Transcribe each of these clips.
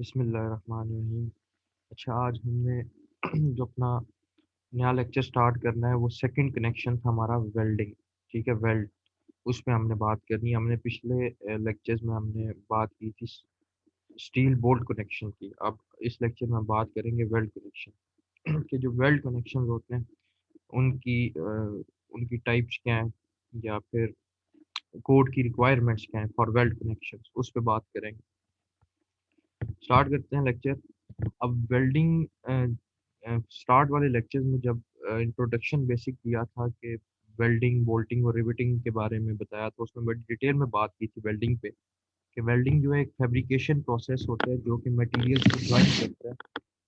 बिस्मिल्लाहिर्रहमानिर्रहीम। अच्छा, आज हमने जो अपना नया लेक्चर स्टार्ट करना है वो सेकंड कनेक्शन था हमारा वेल्डिंग। ठीक है, वेल्ड उसमें हमने बात करनी है। हमने पिछले लेक्चर्स में हमने बात की थी स्टील बोल्ट कनेक्शन की। अब इस लेक्चर में हम बात करेंगे वेल्ड कनेक्शन के। जो वेल्ड कनेक्शन होते हैं उनकी टाइप्स क्या हैं, या फिर कोड की रिक्वायरमेंट्स क्या हैं फॉर वेल्ड कनेक्शन, उस पर बात करेंगे। स्टार्ट करते हैं लेक्चर। अब वेल्डिंग स्टार्ट वाले लेक्चर्स में जब इंट्रोडक्शन बेसिक दिया था कि वेल्डिंग बोल्टिंग और रिवेटिंग के बारे में बताया, तो उसमें बड़ी डिटेल में बात की थी वेल्डिंग पे कि वेल्डिंग जो है एक फैब्रिकेशन प्रोसेस होता है जो कि मटेरियल्स को ज्वाइन करता है,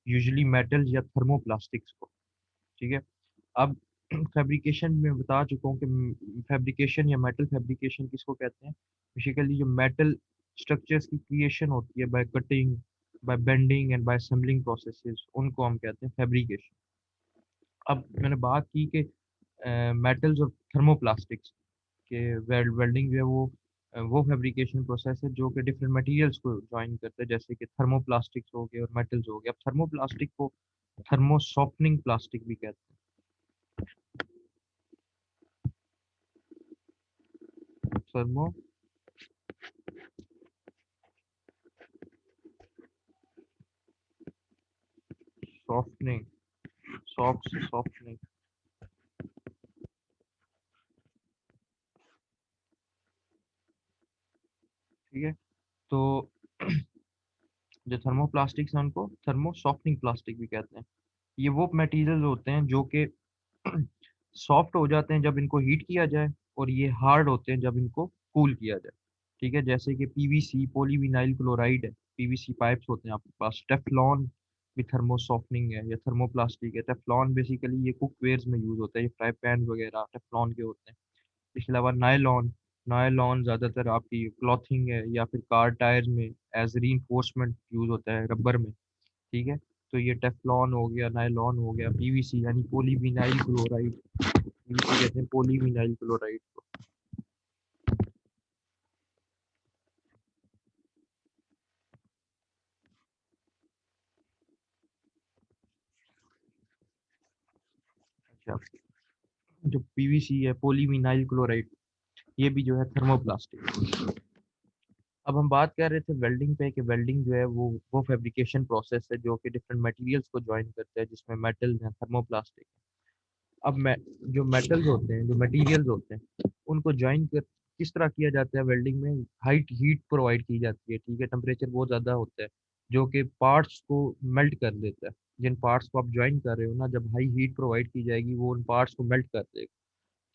यूजुअली मेटल्स या थर्मोप्लास्टिक्स को। ठीक है। अब फैब्रिकेशन में बता चुका हूँ कि फैब्रिकेशन या मेटल फैब्रिकेशन किसको कहते हैं। बेसिकली जो मेटल स्ट्रक्चर्स की क्रिएशन होती है by cutting, by bending and by assembling processes, उनको हम कहते हैं फैब्रिकेशन। अब मैंने बात की कि मेटल्स और थर्मोप्लास्टिक्स के वेल्डिंग जो है वो फैब्रिकेशन प्रोसेस है जो कि डिफरेंट मटेरियल्स को ज्वाइन करते हैं, जैसे कि थर्मोप्लास्टिक्स हो गए और मेटल्स हो गए। अब थर्मोप्लास्टिक को थर्मो सॉफ्टनिंग प्लास्टिक भी कहते हैं। Thermo softening, soft softening. ठीक है। तो जो थर्मोप्लास्टिक्स हैं उनको थर्मो सॉफ्टनिंग प्लास्टिक भी कहते हैं। ये वो मटेरियल होते हैं जो कि सॉफ्ट हो जाते हैं जब इनको हीट किया जाए, और ये हार्ड होते हैं जब इनको कूल किया जाए। ठीक है, जैसे कि पीवीसी पॉलीविनाइल क्लोराइड है, पीवीसी पाइप्स होते हैं आपके पास। टेफ्लॉन भी थर्मो सॉफ्टनिंग है या थर्मोप्लास्टिक है। टेफ्लॉन बेसिकली ये कुकवेयर्स में यूज होता है, ये फ्राई पैन वगैरह टेफ्लॉन के होते हैं। इसके अलावा नायलॉन, नायलॉन ज़्यादातर आपकी क्लॉथिंग है या फिर कार टायर में एज रीइंफोर्समेंट यूज होता है रबर में। ठीक है। तो ये टेफ्लॉन हो गया, नायलॉन हो गया। पीवीसी यानी पॉलीविनाइल क्लोराइड, पीवीसी कहते हैं पॉलीविनाइल क्लोराइड को। अच्छा, जो पीवीसी है पॉलीविनाइल क्लोराइड, ये भी जो है थर्मोप्लास्टिक। अब हम बात कर रहे थे वेल्डिंग पे कि वेल्डिंग जो है वो फैब्रिकेशन प्रोसेस है जो कि डिफरेंट मटेरियल्स को ज्वाइन करता है, जिसमें मेटल है, थर्मोप्लास्टिक। अब जो मेटल्स होते हैं, जो मटेरियल्स होते हैं, उनको ज्वाइन कर किस तरह किया जाता है वेल्डिंग में। हाइट हीट प्रोवाइड की जाती है। ठीक है, टेम्परेचर बहुत ज़्यादा होता है जो कि पार्ट्स को मेल्ट कर देता है। जिन पार्ट्स को आप ज्वाइन कर रहे हो ना, जब हाई हीट प्रोवाइड की जाएगी वो उन पार्ट्स को मेल्ट कर देगा।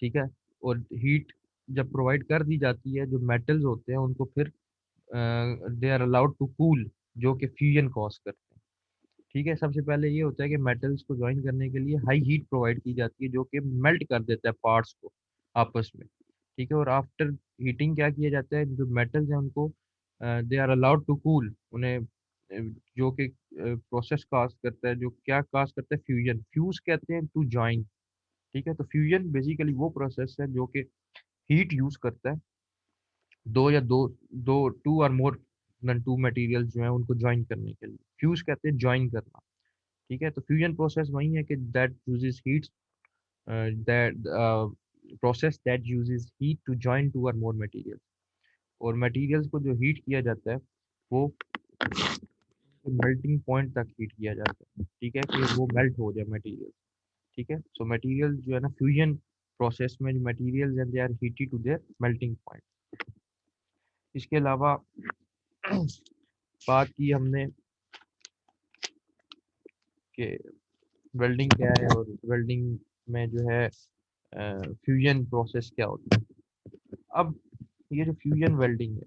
ठीक है। और हीट जब प्रोवाइड कर दी जाती है, जो मेटल्स होते हैं उनको फिर they are allowed to cool, जो कि फ्यूजन कॉज करते हैं। ठीक है। सबसे पहले ये होता है कि मेटल्स को ज्वाइन करने के लिए हाई हीट प्रोवाइड की जाती है जो कि मेल्ट कर देता है पार्ट्स को आपस में। ठीक है। और आफ्टर हीटिंग क्या किया जाता है, जो मेटल्स हैं उनको they are allowed to cool, उन्हें जो कि प्रोसेस काज करता है, जो क्या काज करता है, फ्यूजन, फ्यूज कहते हैं टू ज्वाइन। ठीक है। तो फ्यूजन बेसिकली वो प्रोसेस है जो कि हीट यूज करता है, दो या दो दो to or more than to material जो है उनको ज्वाइन करने के लिए फ्यूज कहते हैं, ज्वाइन करना। ठीक है। तो फ्यूजन प्रोसेस वही है कि that uses heat, that process that uses heat to join two or more material. और मटेरियल्स को जो हीट किया जाता है वो मेल्टिंग पॉइंट तक हीट किया जाता है। ठीक है, कि वो मेल्ट हो जाए मटेरियल। ठीक है। सो मटेरियल जो है ना, फ्यूजन प्रोसेस में जो मटेरियल्स हैं they are heated to their melting point. इसके अलावा बात की हमने कि वेल्डिंग क्या है और वेल्डिंग में जो है फ्यूजन प्रोसेस क्या होता है। अब ये जो फ्यूजन वेल्डिंग है,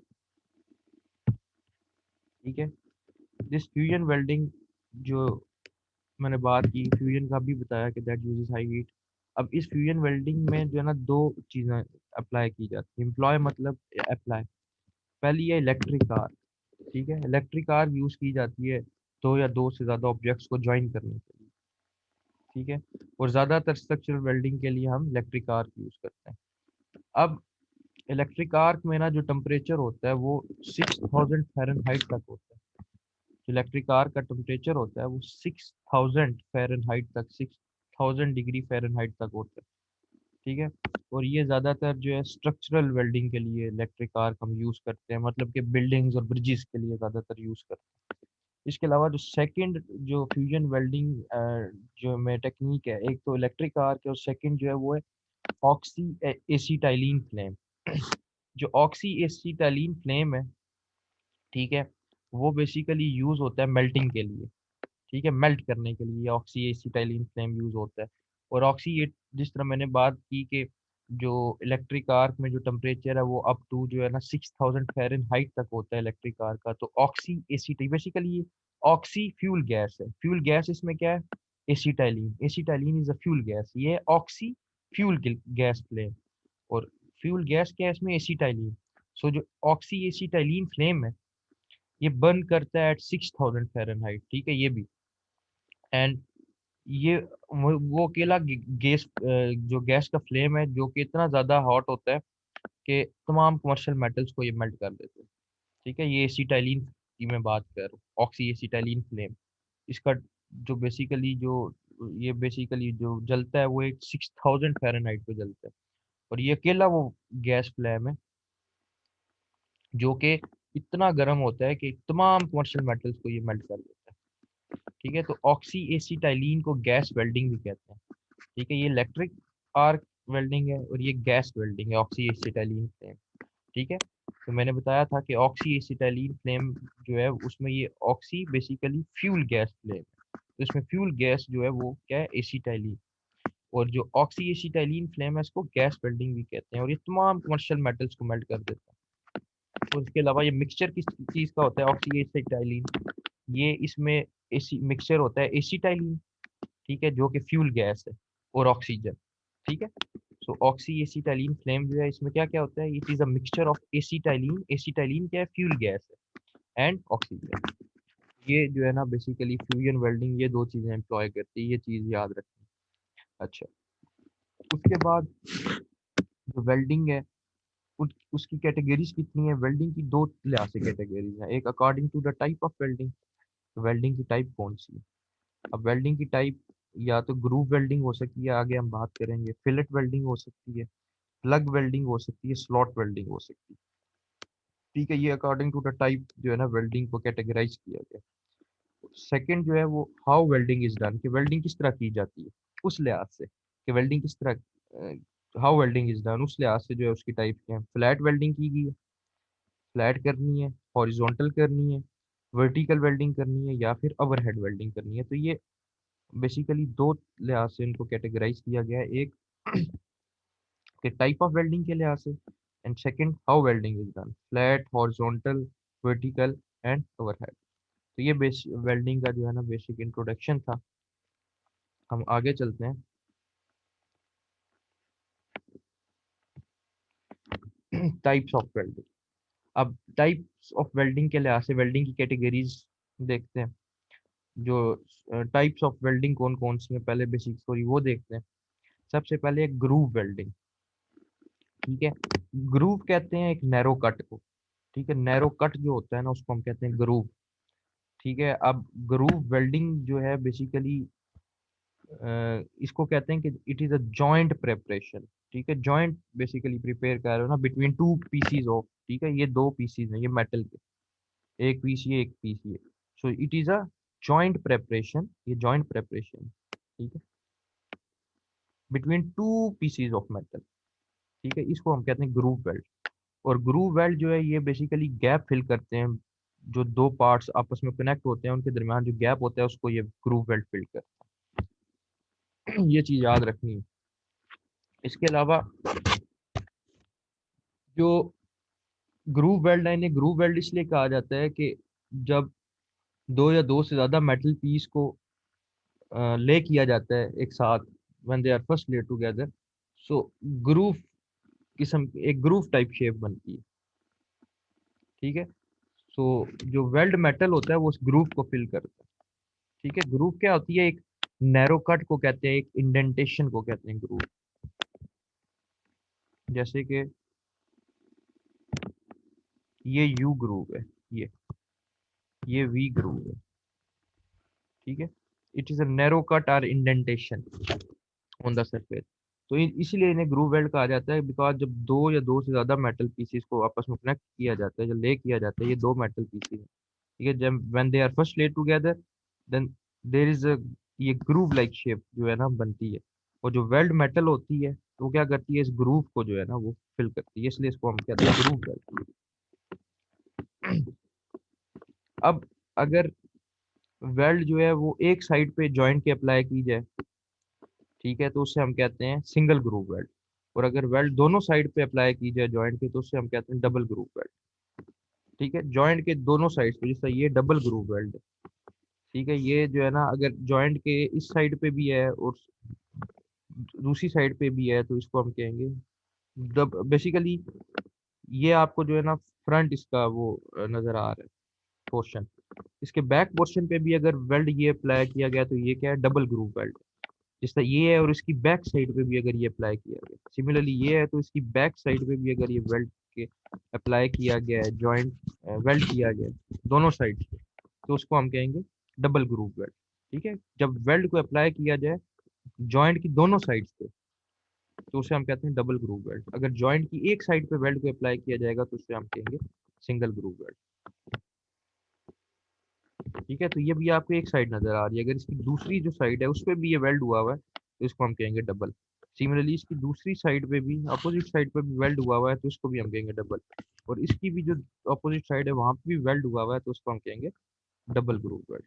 ठीक है, दिस फ्यूजन वेल्डिंग जो मैंने बात की, फ्यूजन का भी बताया कि दैट यूजेस हाई हीट। अब इस फ्यूजन वेल्डिंग में जो है ना दो चीज़ें अप्लाई की जाती है। एम्प्लॉय मतलब अप्लाई, पहली है इलेक्ट्रिक कार। ठीक है, इलेक्ट्रिक कार यूज की जाती है दो या दो से ज़्यादा ऑब्जेक्ट्स को ज्वाइन करने के लिए। ठीक है। और ज़्यादातर स्ट्रक्चरल वेल्डिंग के लिए हम इलेक्ट्रिक आर्क यूज करते हैं। अब इलेक्ट्रिक आर्क में ना जो टेम्परेचर होता है वो 6000 फ़ारेनहाइट तक होता है। जो इलेक्ट्रिक आर्क का टेम्परेचर होता है वो 6000 फ़ारेनहाइट तक, 6000 डिग्री फ़ारेनहाइट तक होता है। ठीक है। और ये ज़्यादातर जो है स्ट्रक्चरल वेल्डिंग के लिए इलेक्ट्रिक आर्क हम यूज़ करते हैं, मतलब कि बिल्डिंग्स और ब्रिजेस के लिए ज़्यादातर यूज़ करते हैं। इसके अलावा जो सेकंड जो फ्यूजन वेल्डिंग जो में टेक्निक है, एक तो इलेक्ट्रिक आर्क है और सेकंड जो है वो है ऑक्सी एसिटाइलिन फ्लेम। जो ऑक्सी एसिटाइलिन फ्लेम है, ठीक है, वो बेसिकली यूज़ होता है मेल्टिंग के लिए। ठीक है, मेल्ट करने के लिए ऑक्सी एसिटाइलिन फ्लेम यूज़ होता है। और ऑक्सी जिस तरह मैंने बात की कि जो इलेक्ट्रिक आर्क में जो टेम्परेचर है वो अप टू जो है ना 6000 फ़ारेनहाइट तक होता है इलेक्ट्रिक आर्क का। तो ऑक्सी एसिटाइल बेसिकली ये ऑक्सी फ्यूल गैस है। फ्यूल गैस इसमें क्या है? Acetylene. Acetylene is a fuel gas, ये ऑक्सी फ्यूल गैस फ्लेम। और फ्यूल गैस क्या है इसमें? एसिटाइलिन। सो जो ऑक्सी एसिटाइलिन फ्लेम है ये बर्न करता है एट 6000 फ़ारेनहाइट। ठीक है, ये भी। एंड ये वो अकेला गैस जो गैस का फ्लेम है जो कि इतना ज़्यादा हॉट होता है कि तमाम कमर्शियल मेटल्स को ये मेल्ट कर देते हैं। ठीक है, ये एसिटाइलिन की मैं बात कर रहा हूँ, ऑक्सी एसिटाइलिन फ्लेम। इसका जो बेसिकली जो ये बेसिकली जो जलता है वो एक 6000 फ़ारेनहाइट पे जलता है। और ये अकेला वो गैस फ्लेम है जो कि इतना गर्म होता है कि तमाम कमर्शियल मेटल्स को ये मेल्ट कर देता है। ठीक है, तो ऑक्सी एसिटाइलिन को गैस वेल्डिंग भी कहते हैं। ठीक है, ये इलेक्ट्रिक आर्क वेल्डिंग है और ये गैस वेल्डिंग है, ऑक्सी एसिटाइलिन फ्लेम। ठीक है, तो मैंने बताया था कि ऑक्सी एसिटाइलिन फ्लेम जो है उसमें ये oxy basically fuel gas flame है। तो इसमें फ्यूल गैस जो है वो क्या है? एसिटाइलिन। और जो ऑक्सी एसिटाइलिन फ्लेम है इसको गैस वेल्डिंग भी कहते हैं और ये तमाम कमर्शियल मेटल्स को मेल्ट कर देता है। और इसके अलावा ये मिक्सचर किस चीज़ का होता है? Oxy acetylene. ये इसमें एसी मिक्सचर होता है एसिटाइलिन, ठीक है, जो कि फ्यूल गैस है, और ऑक्सीजन। ठीक है, सो ऑक्सी एसिटाइलिन फ्लेम जो है इसमें क्या क्या होता है? It is a mixture of acetylene. Acetylene क्या है? फ्यूल गैस है, एंड ऑक्सीजन। ये जो है ना बेसिकली फ्यूजन वेल्डिंग ये दो चीजें एम्प्लॉय करती है, ये चीज याद रखनी। अच्छा, उसके बाद जो वेल्डिंग है उसकी कैटेगरीज कितनी है? वेल्डिंग की दो लिहाज से कैटेगरीज हैं। एक according to the type of welding, welding की टाइप कौन सी है। अब वेल्डिंग की टाइप या तो ग्रूव वेल्डिंग हो सकती है, आगे हम बात करेंगे, फिलेट वेल्डिंग हो सकती है, प्लग वेल्डिंग हो सकती है, स्लॉट वेल्डिंग हो सकती है। ठीक है, ये अकॉर्डिंग टू द टाइप जो है ना वेल्डिंग को कैटेगराइज किया गया। सेकंड जो है वो हाउ वेल्डिंग इज डन, कि वेल्डिंग किस तरह की जाती है उस लिहाज से, कि वेल्डिंग किस तरह, हाउ वेल्डिंग इज डन उस लिहाज से जो है उसकी टाइप क्या है। फ्लैट वेल्डिंग की गई है, फ्लैट करनी है, हॉरिजॉन्टल करनी है, वर्टिकल वेल्डिंग करनी है, या फिर ओवरहेड वेल्डिंग करनी है। तो ये बेसिकली दो लिहाज से इनको कैटेगराइज किया गया है। एक के टाइप ऑफ वेल्डिंग के लिहाज से, and second how welding is done, flat, horizontal, vertical and overhead. तो ये बेस वेल्डिंग का जो है ना बेसिक इंट्रोडक्शन था। हम आगे चलते हैं टाइप्स ऑफ वेल्डिंग। अब टाइप्स ऑफ वेल्डिंग के लिहाज से वेल्डिंग की कैटेगरीज देखते हैं। जो टाइप्स ऑफ वेल्डिंग कौन कौन सी है, पहले बेसिक सॉरी वो देखते हैं। सबसे पहले ग्रूव वेल्डिंग। ठीक है, ग्रूव कहते हैं एक नैरो कट को। ठीक है, नैरो कट जो होता है ना उसको हम कहते हैं ग्रूव। ठीक है, अब ग्रूव वेल्डिंग जो है बेसिकली इसको कहते हैं कि it is a joint preparation. ठीक है, जॉइंट बेसिकली प्रिपेयर कर रहे हो ना बिटवीन टू पीसीज ऑफ, ठीक है, ये दो पीसीज हैं ये मेटल के, एक पीस ये एक पीस ये। So it is a joint preparation, ये जॉइंट प्रेपरेशन। ठीक है, between two PCs of metal. ठीक है, इसको हम कहते हैं ग्रूव वेल्ड। और ग्रूव वेल्ड जो है ये बेसिकली गैप फिल करते हैं, जो दो पार्ट्स आपस में कनेक्ट होते हैं उनके दरमियान जो गैप होता है उसको ये ग्रूव वेल्ड फिल करता है। ये चीज याद रखनी है। इसके अलावा जो ग्रूव वेल्ड है, इन्हें ग्रूव वेल्ड इसलिए कहा जाता है कि जब दो या दो से ज्यादा मेटल पीस को ले किया जाता है एक साथ, when they are first laid together, so groove किस्म एक ग्रूव टाइप शेप बनती है। ठीक है, सो जो वेल्ड मेटल होता है वो उस ग्रूव को फिल करता है। ठीक है, ग्रूव क्या होती है? एक नैरो कट को कहते हैं, एक इंडेंटेशन को कहते हैं ग्रूव। जैसे कि ये यू ग्रूव है, ये ये वी ग्रूव है, ठीक है। It is a narrow cut और इंडेंटेशन ऑन द सरफेस। तो इसीलिए इन्हें ग्रूव वेल्ड कहा जाता है, बिकॉज जब दो या दो से ज्यादा मेटल पीसीस को आपस में कनेक्ट किया जाता है, जब ले किया जाता है, ये दो मेटल पीसीस, ठीक है, जब when they are first laid together, then there is a, ये ग्रूव लाइक शेप जो है ना बनती है। और जो वेल्ड मेटल होती है तो वो क्या करती है, इस ग्रूव को जो है ना वो फिल करती है, इसलिए इसको हम कहते हैं ग्रूव वेल्ड। अब अगर वेल्ड जो है वो एक साइड पे जॉइंट के अप्लाई की जाए, ठीक है, तो उससे हम कहते हैं सिंगल ग्रूव वेल्ड। और अगर वेल्ड दोनों साइड पे अप्लाई की जाए जॉइंट के, तो उससे हम कहते हैं डबल ग्रूव वेल्ड, ठीक है। जॉइंट के दोनों साइड पे, जैसे ये डबल ग्रूव वेल्ड, ठीक है, ये जो है ना अगर जॉइंट के इस साइड पे भी है और दूसरी साइड पे भी है, तो इसको हम कहेंगे बेसिकली ये आपको जो है ना फ्रंट इसका वो नजर आ रहा है पोर्शन। इसके बैक पोर्शन पे भी अगर वेल्ड ये अप्लाई किया गया तो ये क्या है, डबल ग्रूव वेल्ड। जिस तरह ये है और इसकी बैक साइड पे भी अगर ये अप्लाई किया गया, सिमिलरली ये है तो इसकी बैक साइड पे भी अगर ये वेल्ड के अप्लाई किया गया है, जॉइंट वेल्ड किया गया है दोनों साइड पे, तो उसको हम कहेंगे डबल ग्रूव वेल्ड, ठीक है। जब वेल्ड को अप्लाई किया जाए जॉइंट की दोनों साइड पे, तो उसे हम कहते हैं डबल ग्रूव वेल्ड। अगर जॉइंट की एक साइड पे वेल्ड को अप्लाई किया जाएगा तो उसे हम कहेंगे सिंगल ग्रूव वेल्ड, ठीक है। तो ये भी आपको एक साइड नजर आ रही है, अगर इसकी दूसरी जो साइड है उस पे भी ये वेल्ड हुआ हुआ है तो इसको हम कहेंगे डबल। सिमिलरली इसकी दूसरी साइड पे भी, अपोजिट साइड पे भी वेल्ड हुआ हुआ है तो इसको भी हम कहेंगे डबल। और इसकी भी जो अपोजिट साइड है वहां पे भी वेल्ड हुआ हुआ है तो उसको हम कहेंगे डबल ग्रूव वेल्ड।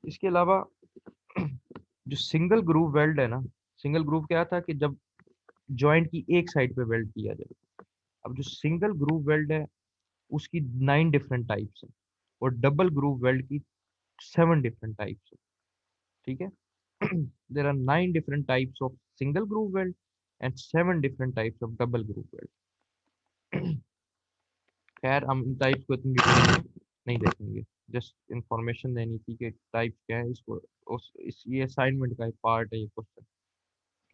इसके अलावा जो सिंगल ग्रूव वेल्ड है ना, सिंगल ग्रूव क्या था कि जब जॉइंट की एक साइड पे वेल्ड किया जाए। अब जो सिंगल ग्रूव वेल्ड है उसकी 9 डिफरेंट टाइप्स है, और डबल ग्रूव वेल्ड की 7 डिफरेंट टाइप्स है, ठीक है। There are 9 different types of single groove weld and 7 different types of double groove weld. खैर हम इन टाइप्स को इतनी डिटेल में नहीं देखेंगे, जस्ट इंफॉर्मेशन देनी थी कि टाइप क्या है। इसको ये असाइनमेंट का एक पार्ट है ये क्वेश्चन,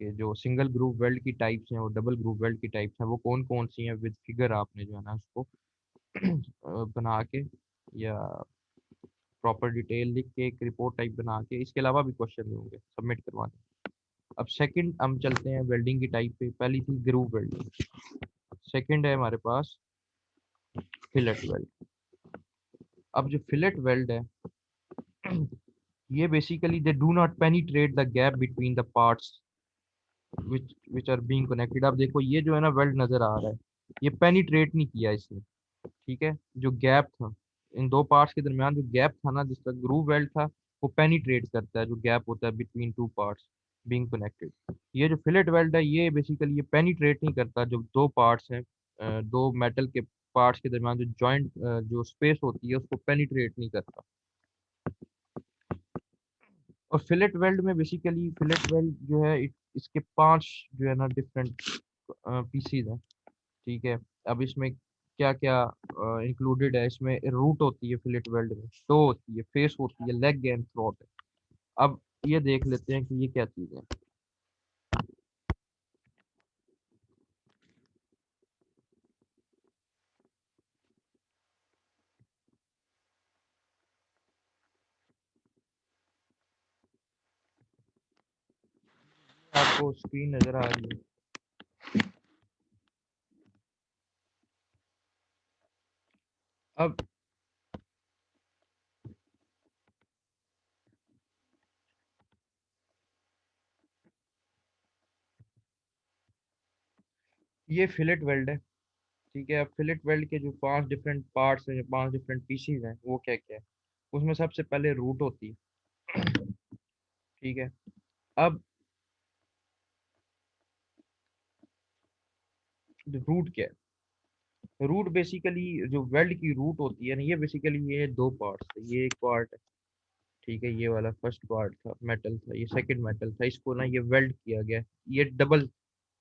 कि जो सिंगल ग्रुप वेल्ड की टाइप्स हैं और डबल ग्रुप वेल्ड की टाइप्स हैं वो कौन कौन सी हैं, विद फिगर आपने जो है ना उसको बना के या प्रॉपर डिटेल लिख के एक रिपोर्ट टाइप बना के, इसके अलावा भी क्वेश्चन होंगे सबमिट करवाने। अब सेकंड हम चलते हैं वेल्डिंग की टाइप पे। पहली थी ग्रूव वेल्डिंग, सेकंड है हमारे पास फिलेट वेल्ड। अब जो फिलेट वेल्ड है ये basically they do not penetrate the gap between the parts which are being connected. अब देखो ये जो है ना वेल्ड नजर आ रहा है, ये पेनिट्रेट नहीं किया इसने, ठीक है। जो गैप था इन दो पार्ट्स के दरमियान, जो गैप था ना जिसका ग्रूव वेल्ड था, वो पेनिट्रेट करता है जो गैप होता है between two parts being connected. ये जो फिलेट वेल्ड है ये बेसिकली ये पेनिट्रेट नहीं करता, जो दो पार्ट्स हैं दो मेटल के पार्ट्स के दरमियान जो जॉइंट जो स्पेस होती है उसको पेनिट्रेट नहीं करता। और फिलेट वेल्ड में बेसिकली फिलेट वेल्ड जो है इसके 5 जो है ना डिफरेंट पीसीज हैं, ठीक है। अब इसमें क्या क्या इंक्लूडेड है, इसमें रूट होती है फिलेट वेल्ड में, टो होती है, फेस होती है, लेग एंड थ्रोट है। अब ये देख लेते हैं कि ये क्या चीज़ है। आपको स्क्रीन नजर आ रही है। अब ये फिलेट वेल्ड है, ठीक है। अब फिलेट वेल्ड के जो 5 डिफरेंट पार्ट्स हैं, 5 डिफरेंट पीसीज हैं, वो क्या क्या है। उसमें सबसे पहले रूट होती है, ठीक है। अब रूट क्या है, रूट बेसिकली जो वेल्ड की रूट होती है ना, ये बेसिकली ये दो पार्ट्स है, ये एक पार्ट है, ठीक है। ये वाला फर्स्ट पार्ट था मेटल था, ये सेकंड मेटल था, इसको ना ये वेल्ड किया गया, ये डबल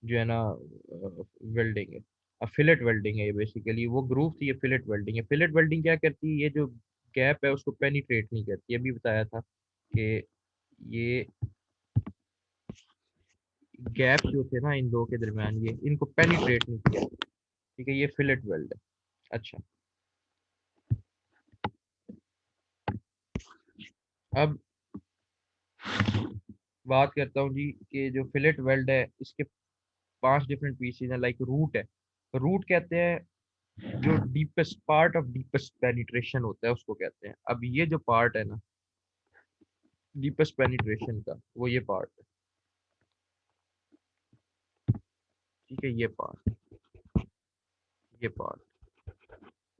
जो है ना वेल्डिंग है। अब फिलेट वेल्डिंग है ये बेसिकली, वो ग्रूव थी, ये फिलेट वेल्डिंग है। फिलेट वेल्डिंग क्या करती है, ये जो गैप है उसको पेनिट्रेट नहीं करती, ये भी बताया था कि ये गैप जो थे ना इन दो के दरमियान, ये इनको पेनिट्रेट नहीं किया, ठीक है। ये फिलेट वेल्ड है। अच्छा, अब बात करता हूँ जी कि जो फिलेट वेल्ड है इसके 5 डिफरेंट पीसेज हैं। लाइक रूट है, रूट कहते हैं जो deepest part of deepest penetration होता है उसको कहते हैं। अब ये जो पार्ट है ना डीपेस्ट पेनिट्रेशन का, वो ये पार्ट है, ठीक है, ये पार्ट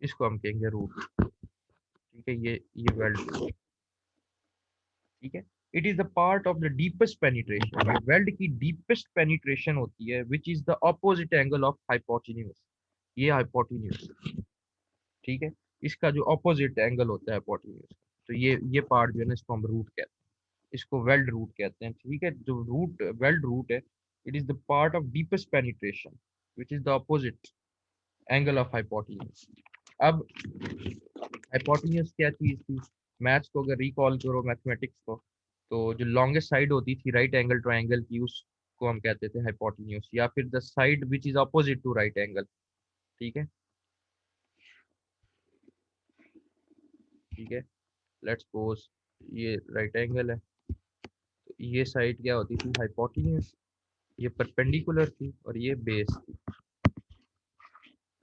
इसको हम कहेंगे रूट, ठीक है, ये वेल्ड, ठीक है। It is the part of the deepest penetration, ये वेल्ड की डीपेस्ट पेनिट्रेशन होती है, which is the opposite angle of hypotenuse, ये हाइपोटेन्यूज, ठीक है, इसका जो ऑपोजिट एंगल होता है हाइपोटेन्यूज, तो ये पार्ट जो है ना इसको हम रूट कहते हैं, इसको वेल्ड रूट कहते हैं, ठीक है। जो रूट वेल्ड रूट है, it is the part of deepest penetration which is the opposite angle of hypotenuse. अब हाइपोटेन्यूज क्या चीज थी, मैथ्स को अगर रिकॉल करो, मैथमेटिक्स को, तो जो लॉन्गेस्ट साइड होती थी राइट एंगल ट्रायंगल की, उसको हम कहते थे हाइपोटेन्यूज, या फिर the side which is opposite to right angle, ठीक है, ठीक है। लेट्स सपोज ये राइट एंगल है, तो ये साइड क्या होती थी, हाइपोटेन्यूज, ये परपेंडिकुलर थी और ये बेस थी,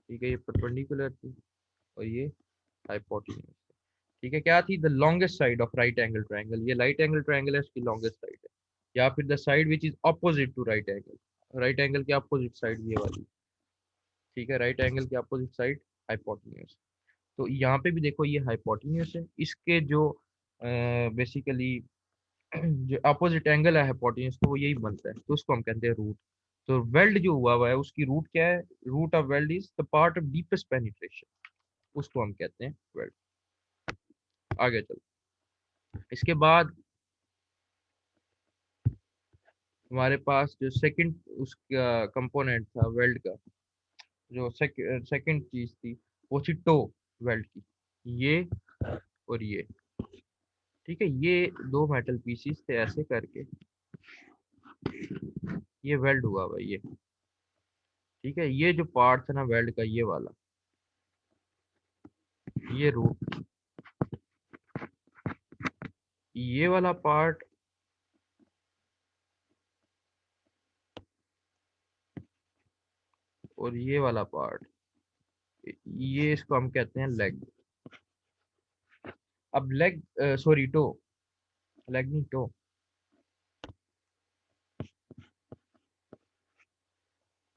ठीक है, ये परपेंडिकुलर थी और ये हाइपोटेन्यूज, ठीक है। क्या थी, the longest side of right angle triangle, ये राइट एंगल ट्रायंगल है, उसकी लॉन्गेस्ट साइड है, या फिर the side which is opposite to right angle, right angle के अपोजिट साइड ये वाली, ठीक है, राइट एंगल के अपोजिट साइड हाइपोटेन्यूज। तो यहाँ पे भी देखो ये हाइपोटेन्यूज है, इसके जो बेसिकली जो अपोजिट एंगल है हाइपोटेन्यूज को, वो यही बनता है, तो उसको हम कहते हैं रूट। तो वेल्ड जो हुआ है उसकी रूट क्या है, root of weld is the part of deepest penetration, उसको हम कहते हैं वेल्ड। आगे चलो, इसके बाद हमारे पास जो सेकंड उसका कंपोनेंट था वेल्ड का, जो सेकंड चीज थी, वो थी टो वेल्ड की, ये और ये, ठीक है, ये दो मेटल पीसीस थे ऐसे करके, ये वेल्ड हुआ हुआ ये, ठीक है। ये जो पार्ट था ना वेल्ड का, ये वाला, ये रूट, ये वाला पार्ट और ये वाला पार्ट, ये इसको हम कहते हैं लेग। अब लेग, सॉरी टो, लेग नहीं टो,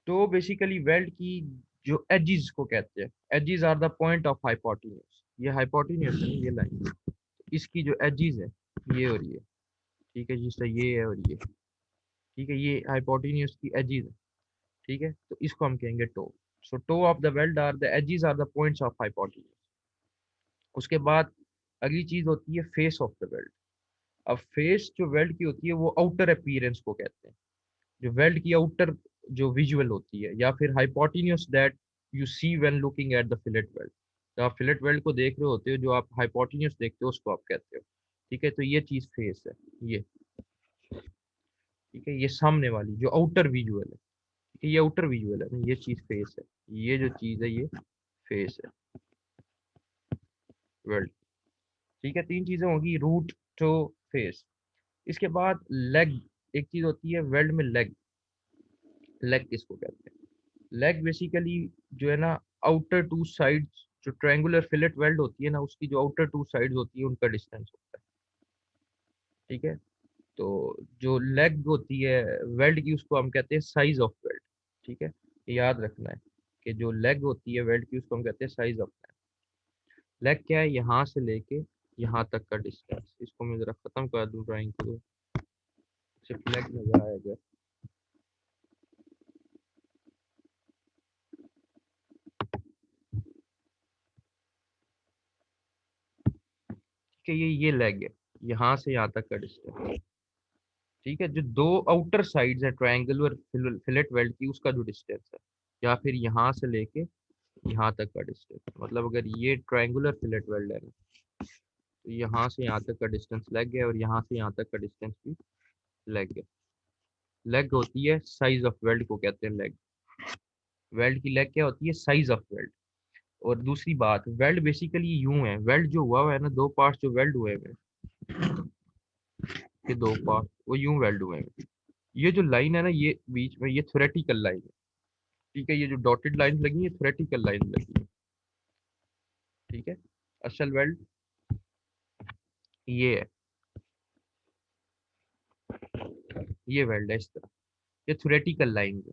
तो बेसिकली वेल्ड की जो एजिस को कहते हैं, edges are the point of hypotenuse, ये हाइपोटेन्यूज है ये लाइन, इसकी जो एजिस है ये और ये, ठीक है, जिससे ये है और ये, ठीक है, ये हाइपोटेन्यूज की एजिस है, ठीक है, तो इसको हम कहेंगे toe. So toe of the weld are the edges are the points of hypotenuse. उसके बाद अगली चीज होती है फेस ऑफ द वेल्ड। अब फेस जो वेल्ड की होती है वो आउटर अपीयरेंस को कहते हैं, जो वेल्ड की आउटर जो विजुअल होती है, या फिर hypotenuse that you see when looking at the fillet weld, तो आप फिलेट वेल्ड को देख रहे होते हो, जो आप हाइपोटेन्यूज देखते हो उसको आप कहते हो, ठीक है। तो ये चीज फेस है, ये, ठीक है, ये सामने वाली जो आउटर विजुअल है, ठीक है, ये आउटर विजुअल है ना, ये चीज फेस है, ये जो चीज है ये फेस है वेल्ड, ठीक है। तीन चीजें होगी, रूट, टो, फेस। इसके बाद लेग, एक चीज होती है वेल्ड में लेग, लेग किसको कहते हैं, लेग बेसिकली जो है ना आउटर टू साइड्स, जो ट्रायंगुलर फिलेट वेल्ड होती है ना उसकी जो आउटर टू साइड्स होती है उनका डिस्टेंस होता है, ठीक है। तो जो लेग होती है वेल्ड की उसको हम कहते हैं साइज ऑफ वेल्ड, ठीक है, ये याद रखना है कि जो लेग होती है वेल्ड की उसको हम कहते हैं साइज ऑफ वेल्ड। लेग क्या है, यहाँ से लेके यहाँ तक का डिस्टेंस, इसको मैं जरा खत्म कर दूं ड्राइंग को, सिर्फ लेग नजर आएगा, ठीक है, ये लेग है, यहाँ से यहाँ तक का डिस्टेंस, ठीक है। जो दो आउटर साइड्स है ट्रायंगुलर फिलेट वेल्ड की, उसका जो डिस्टेंस है, या फिर यहाँ से लेके यहाँ तक का डिस्टेंस, मतलब अगर ये ट्रायंगुलर फिलेट वेल्ड है ना, तो यहाँ से यहाँ तक का डिस्टेंस लेग है और यहाँ से यहाँ तक का डिस्टेंस भी लेग है। लेग होती है साइज ऑफ वेल्ड को कहते हैं लेग, वेल्ड की लेग क्या होती है, साइज ऑफ वेल्ड। और दूसरी बात, वेल्ड बेसिकली यूं है, वेल्ड जो हुआ है ना, दो पार्ट्स जो वेल्ड हुए हैं, ये दो पार्ट वो यूं वेल्ड हुए हैं। ये जो लाइन है ना, ये बीच में ये थ्योरेटिकल लाइन है, ठीक है। ये जो डॉटेड लाइन लगी है, थ्योरेटिकल लाइन लगी है, ठीक है। असल वेल्ड ये है, ये वेल्ड है इस तरह, ये थ्योरेटिकल लाइन है,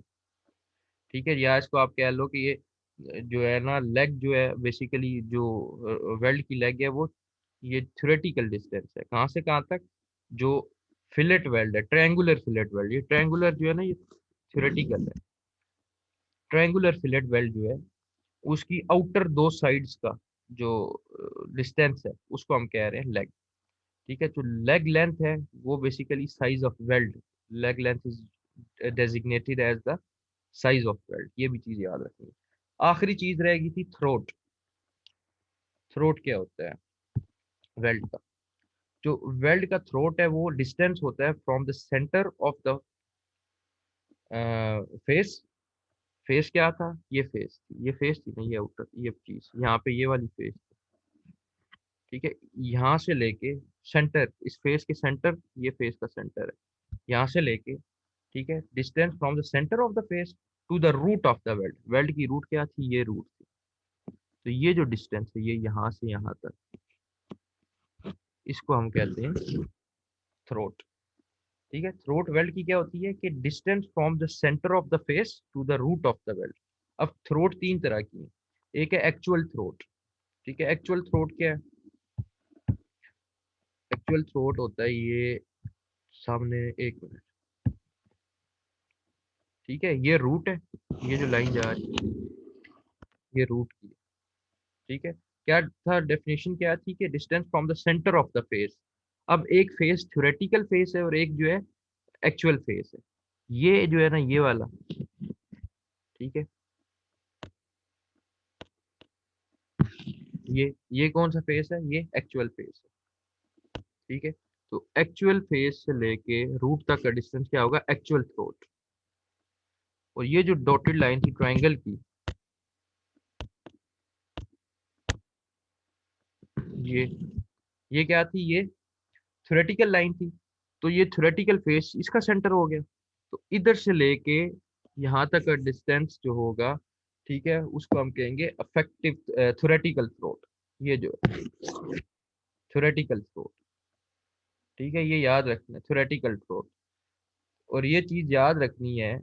ठीक है। या इसको आप कह लो कि ये जो है ना लेग जो है, बेसिकली जो वेल्ड की लेग है वो, ये थ्योरेटिकल डिस्टेंस है कहाँ से कहाँ तक, जो फिलेट वेल्ड है, ट्रायंगुलर फिलेट वेल्ड, ये ट्रायंगुलर जो है ना ये थ्योरेटिकल है। ट्रायंगुलर फिलेट वेल्ड जो है उसकी आउटर दो साइड्स का जो डिस्टेंस है उसको हम कह रहे हैं लेग, ठीक है। जो लेग लेंथ है वो basically size of weld, leg length is designated as the size of weld, ये भी चीज याद रखनी है। आखिरी चीज रहेगी थी थ्रोट। थ्रोट क्या होता है वेल्ड का? जो वेल्ड का थ्रोट है वो डिस्टेंस होता है from the centre of the face. Face क्या था, ये फेस थी, ये फेस थी ना, ये आउटर ये चीज यहाँ पे ये वाली फेस, ठीक है। यहाँ से लेके सेंटर, इस फेस के सेंटर, ये फेस का सेंटर है, यहाँ से लेके, ठीक है, distance from the centre of the face to the root of the weld. Weld की रूट क्या थी, ये रूट थी। तो ये जो डिस्टेंस है ये यहाँ से यहाँ तक, इसको हम कहते हैं थ्रोट, ठीक है। थ्रोट वेल्ड की क्या होती है कि distance from the centre of the face to the root of the weld. अब थ्रोट तीन तरह की है, एक है एक्चुअल थ्रोट, ठीक है। एक्चुअल थ्रोट क्या है? एक्चुअल थ्रोट होता है ये सामने, एक मिनट, ठीक है, ये रूट है, ये जो लाइन जा रही है ये रूट की है, ठीक है। क्या था डेफिनेशन, क्या थी कि distance from the centre of the face. अब एक फेस थ्योरेटिकल फेस है और एक जो है एक्चुअल फेस है, ये जो है ना ये वाला, ठीक है। ये कौन सा फेस है, ये एक्चुअल फेस है, ठीक है। तो एक्चुअल फेस से लेके रूट तक का डिस्टेंस क्या होगा, एक्चुअल थ्रोट। और ये जो डॉटेड लाइन थी ट्राइंगल की, ये ये क्या थी, ये थ्योरेटिकल लाइन थी। तो ये थ्योरेटिकल फेस इसका सेंटर हो गया, तो इधर से लेके यहाँ तक का डिस्टेंस जो होगा, ठीक है, उसको हम कहेंगे अफेक्टिव थ्योरेटिकल थ्रोट। ये जो थ्योरेटिकल थ्रोट, ठीक है, ये याद रखना, थ्योरेटिकल थ्रोट। और ये चीज याद रखनी है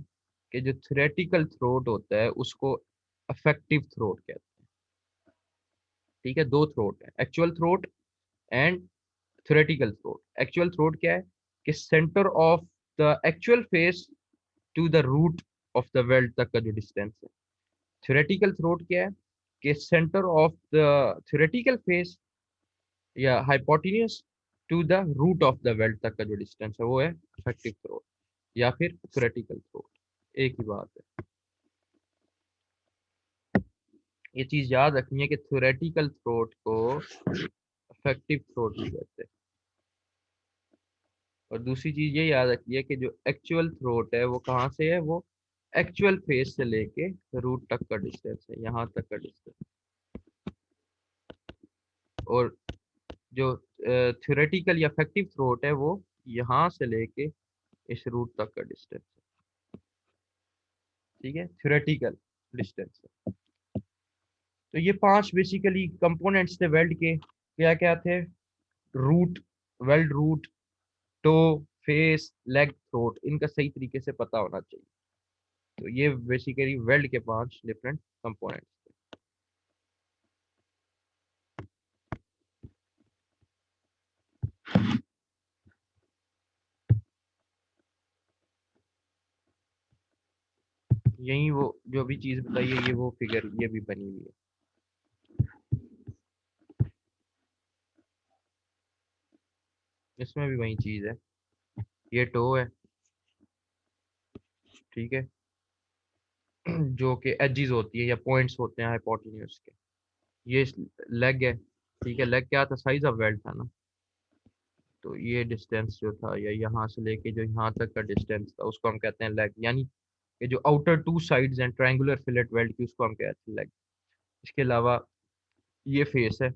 कि जो थ्योरेटिकल थ्रोट होता है उसको अफेक्टिव थ्रोट कहते हैं, ठीक है। दो थ्रोट है, actual throat and theoretical throat. Actual throat क्या है कि centre of the actual face to the root of the weld तक का जो डिस्टेंस है। थ्योरेटिकल थ्रोट क्या है कि centre of the theoretical face या hypotenuse to the root of the weld तक का जो डिस्टेंस है वो है इफेक्टिव थ्रोट या फिर थ्योरेटिकल थ्रोट, एक ही बात है। ये चीज याद रखनी है कि थ्योरेटिकल थ्रोट को इफेक्टिव थ्रोट भी कहते हैं। और दूसरी चीज ये याद रखिए है कि जो एक्चुअल थ्रोट है वो कहाँ से है, वो एक्चुअल फेस से लेके रूट तक का डिस्टेंस है, यहाँ तक का डिस्टेंस। और जो थ्योरेटिकल या इफेक्टिव थ्रोट है वो यहाँ से लेके इस रूट तक का डिस्टेंस है, ठीक है, थ्योरेटिकल डिस्टेंस है। तो ये पांच बेसिकली कंपोनेंट्स थे वेल्ड के, क्या क्या थे, root, weld root, toe, face, leg, throat, इनका सही तरीके से पता होना चाहिए। तो ये बेसिकली वेल्ड के पांच डिफरेंट कंपोनेंट्स थे। यही वो जो भी चीज बताइए, ये वो फिगर ये भी बनी हुई है, इसमें भी वही चीज है, ये टो है, ठीक है, जो कि एजिज होती है या पॉइंट्स होते हैं हाइपोटेन्यूज के। ये लेग है, ठीक है, लेग क्या था, साइज ऑफ वेल्ड था ना। तो ये डिस्टेंस जो था या यहाँ से लेके जो यहाँ तक का डिस्टेंस था उसको हम कहते हैं लेग, यानी ये जो आउटर टू साइड्स हैं ट्रायंगुलर फिलेट वेल्ड की उसको हम कहते हैं लेग। इसके अलावा ये फेस है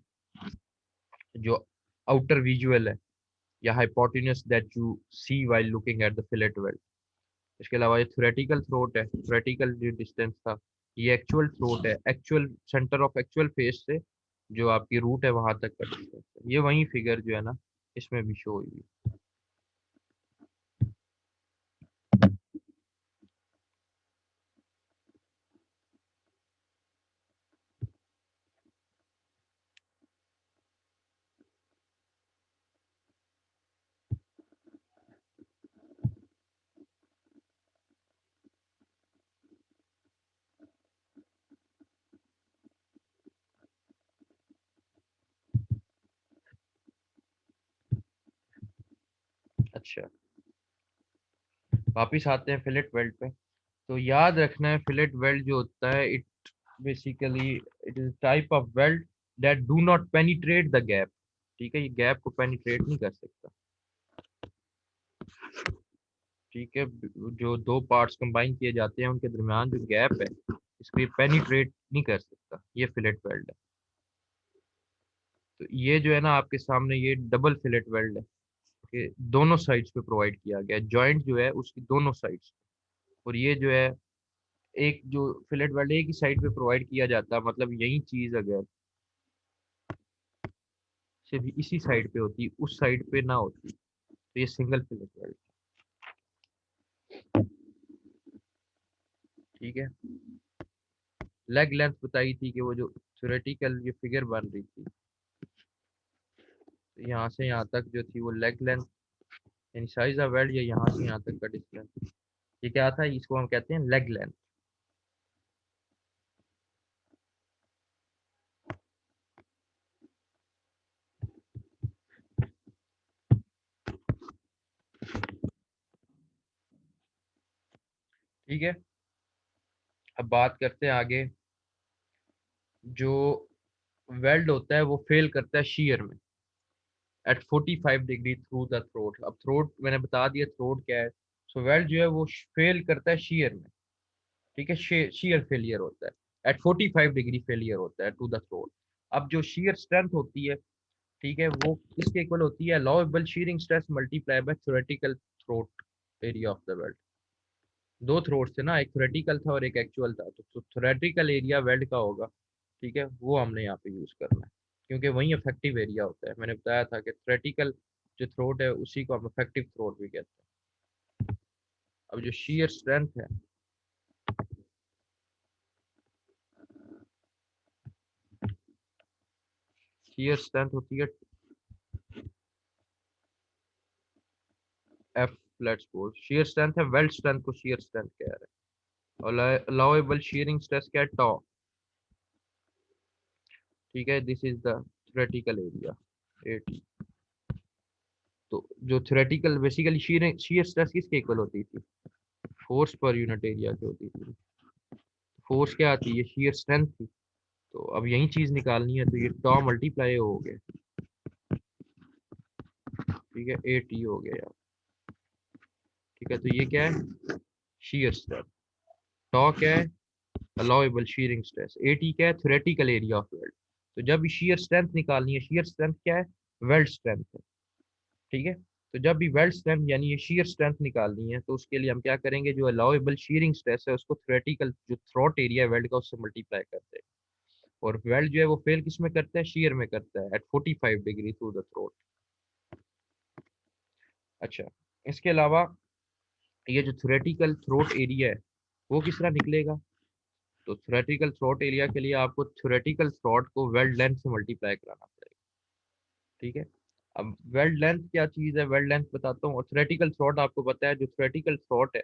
जो आउटर विजुअल है या hypotenuse that you see while looking at the fillet weld. इसके अलावा ये थ्योरेटिकल थ्रोट है, थ्योरेटिकल जो डिस्टेंस था। ये एक्चुअल थ्रोट है, actual centre of actual face से जो आपकी रूट है वहां तक का डिस्टेंस है। ये वही फिगर जो है ना इसमें भी शो हुई है। अच्छा, वापिस आते हैं फिलेट वेल्ट पे। तो याद रखना है फिलेट वेल्ट जो होता है, it basically it is type of belt that do not penetrate the gap. ठीक है, ये गैप को पेनिट्रेट नहीं कर सकता। ठीक है, जो दो पार्ट्स कंबाइन किए जाते हैं उनके दरमियान जो गैप है इसको ये पेनिट्रेट नहीं कर सकता, ये फिलेट वेल्ड है। तो ये जो है ना आपके सामने ये डबल फिलेट वेल्ड है कि दोनों साइड्स पे प्रोवाइड किया गया है, जॉइंट जो है उसकी दोनों साइड्स। और ये जो है एक जो फिलेट वेल्ड एक ही साइड पे प्रोवाइड किया जाता है, मतलब यही चीज अगर सिर्फ इसी साइड पे होती उस साइड पे ना होती तो ये सिंगल फिलेट वेल्ड। ठीक है, लेग लेंथ बताई थी कि वो जो थ्योरेटिकल ये फिगर बन रही थी, तो यहाँ से यहाँ तक जो थी वो लेग लेंथ यानी साइज ऑफ वेल्ड, या यहाँ से यहाँ तक का डिस्टेंस, ये क्या था, इसको हम कहते हैं लेग लेंथ। ठीक है, अब बात करते हैं आगे। जो वेल्ड होता है वो फेल करता है शीयर में at 45 degree through the throat. अब थ्रोट मैंने बता दिया थ्रोट क्या है। सो वेल्ड जो है वो फेल करता है शीयर में। ठीक है, शीयर फेलियर होता है एट 45 डिग्री फेलियर होता है टू द थ्रोट। अब जो शीयर स्ट्रेंथ होती है, ठीक है, वो किसके इक्वल होती है, allowable shearing stress multiply by theoretical throat area of the weld. दो थ्रोट थे ना, एक थ्योरेटिकल था और एक एक्चुअल था, तो थ्योरेटिकल एरिया वेल्ड का होगा। ठीक है, वो हमने यहाँ पे यूज करना है क्योंकि वही इफेक्टिव एरिया होता है। मैंने बताया था कि थ्योरेटिकल जो थ्रोट है उसी को हम इफेक्टिव थ्रोट भी कहते हैं। अब जो शीयर स्ट्रेंथ है, शीयर स्ट्रेंथ होती है F. Let's suppose shear strength है, वेल्ड स्ट्रेंथ को शीयर स्ट्रेंथ कह रहे हैं, और अलाउएबल शीयरिंग स्ट्रेस क्या है, टॉ। ठीक है, this is the theoretical area eighty. तो जो थ्योरेटिकल बेसिकली शीयर स्ट्रेस किसके इक्वल होती थी, फोर्स पर यूनिट एरिया की होती थी। फोर्स क्या आती है, शीयर स्ट्रेंथ थी। तो अब यही चीज निकालनी है, तो ये टॉ मल्टीप्लाई हो गया। ठीक है, ए टी हो गया यार। ठीक है, तो ये क्या है, शीयर स्ट्रेस। टॉ क्या है, allowable shearing stress. A T क्या है, थ्योरेटिकल एरिया ऑफ वेल्ड। तो जब शीयर स्ट्रेंथ निकालनी है, शीयर स्ट्रेंथ क्या है, वेल्ड स्ट्रेंथ है। ठीक है, तो जब भी वेल्ड स्ट्रेंथ यानी ये शीयर स्ट्रेंथ निकालनी है, तो उसके लिए हम क्या करेंगे, जो अलाउएबल शीयरिंग स्ट्रेस है उसको थ्योरेटिकल जो थ्रोट एरिया है वेल्ड का उससे मल्टीप्लाई करते हैं। और वेल्ड जो है वो फेल किस में करता है, शीयर में करता है at 45 degree through the throat. अच्छा, इसके अलावा ये जो थ्योरेटिकल थ्रोट एरिया है वो किस तरह निकलेगा। तो थ्योरेटिकल थ्रोट एरिया के लिए आपको थ्योरेटिकल थ्रोट को वेल्ड लेंथ से मल्टीप्लाई कराना पड़ेगा। ठीक है, अब वेल्ड लेंथ क्या चीज़ है, वेल्ड लेंथ बताता हूँ। और थ्योरेटिकल थ्रोट आपको पता है, जो थ्योरेटिकल थ्रोट है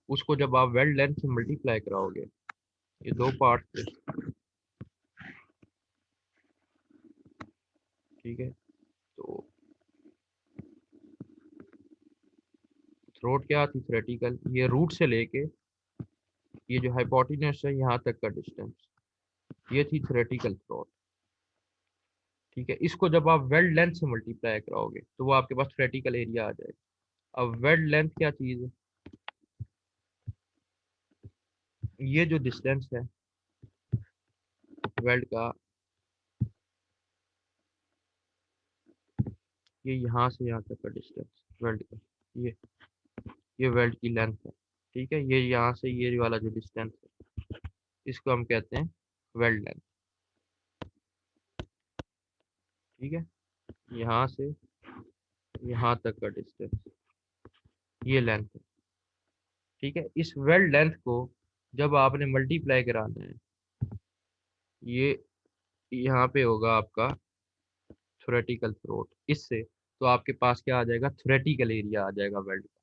उसको जब आप वेल्ड लेंथ से मल्टीप्लाई कराओगे, ये दो पार्ट थे। ठीक है, तो थ्रोट क्या थी थ्योरेटिकल, ये रूट से लेके ये जो हाइपोटेन्यूस है यहाँ तक का डिस्टेंस, ये थी थ्योरेटिकल थ्रोट। ठीक है, इसको जब आप वेल्ड लेंथ से मल्टीप्लाई कराओगे तो वो आपके पास थ्योरेटिकल एरिया आ जाएगा। अब वेल्ड लेंथ क्या चीज़ है, ये जो डिस्टेंस है वेल्ड का ये यहाँ से यहाँ तक का डिस्टेंस वेल्ड का, ये ये वेल्ड की लेंथ है। ठीक है, ये यहाँ से ये वाला जो डिस्टेंस है इसको हम कहते हैं वेल्ड लेंथ। ठीक है, यहाँ से यहाँ तक का डिस्टेंस ये लेंथ है। ठीक है, इस वेल्ड लेंथ को जब आपने मल्टीप्लाई कराना है, ये यहाँ पे होगा आपका थ्योरेटिकल थ्रोट, इससे तो आपके पास क्या आ जाएगा, थ्योरेटिकल एरिया आ जाएगा वेल्ड का।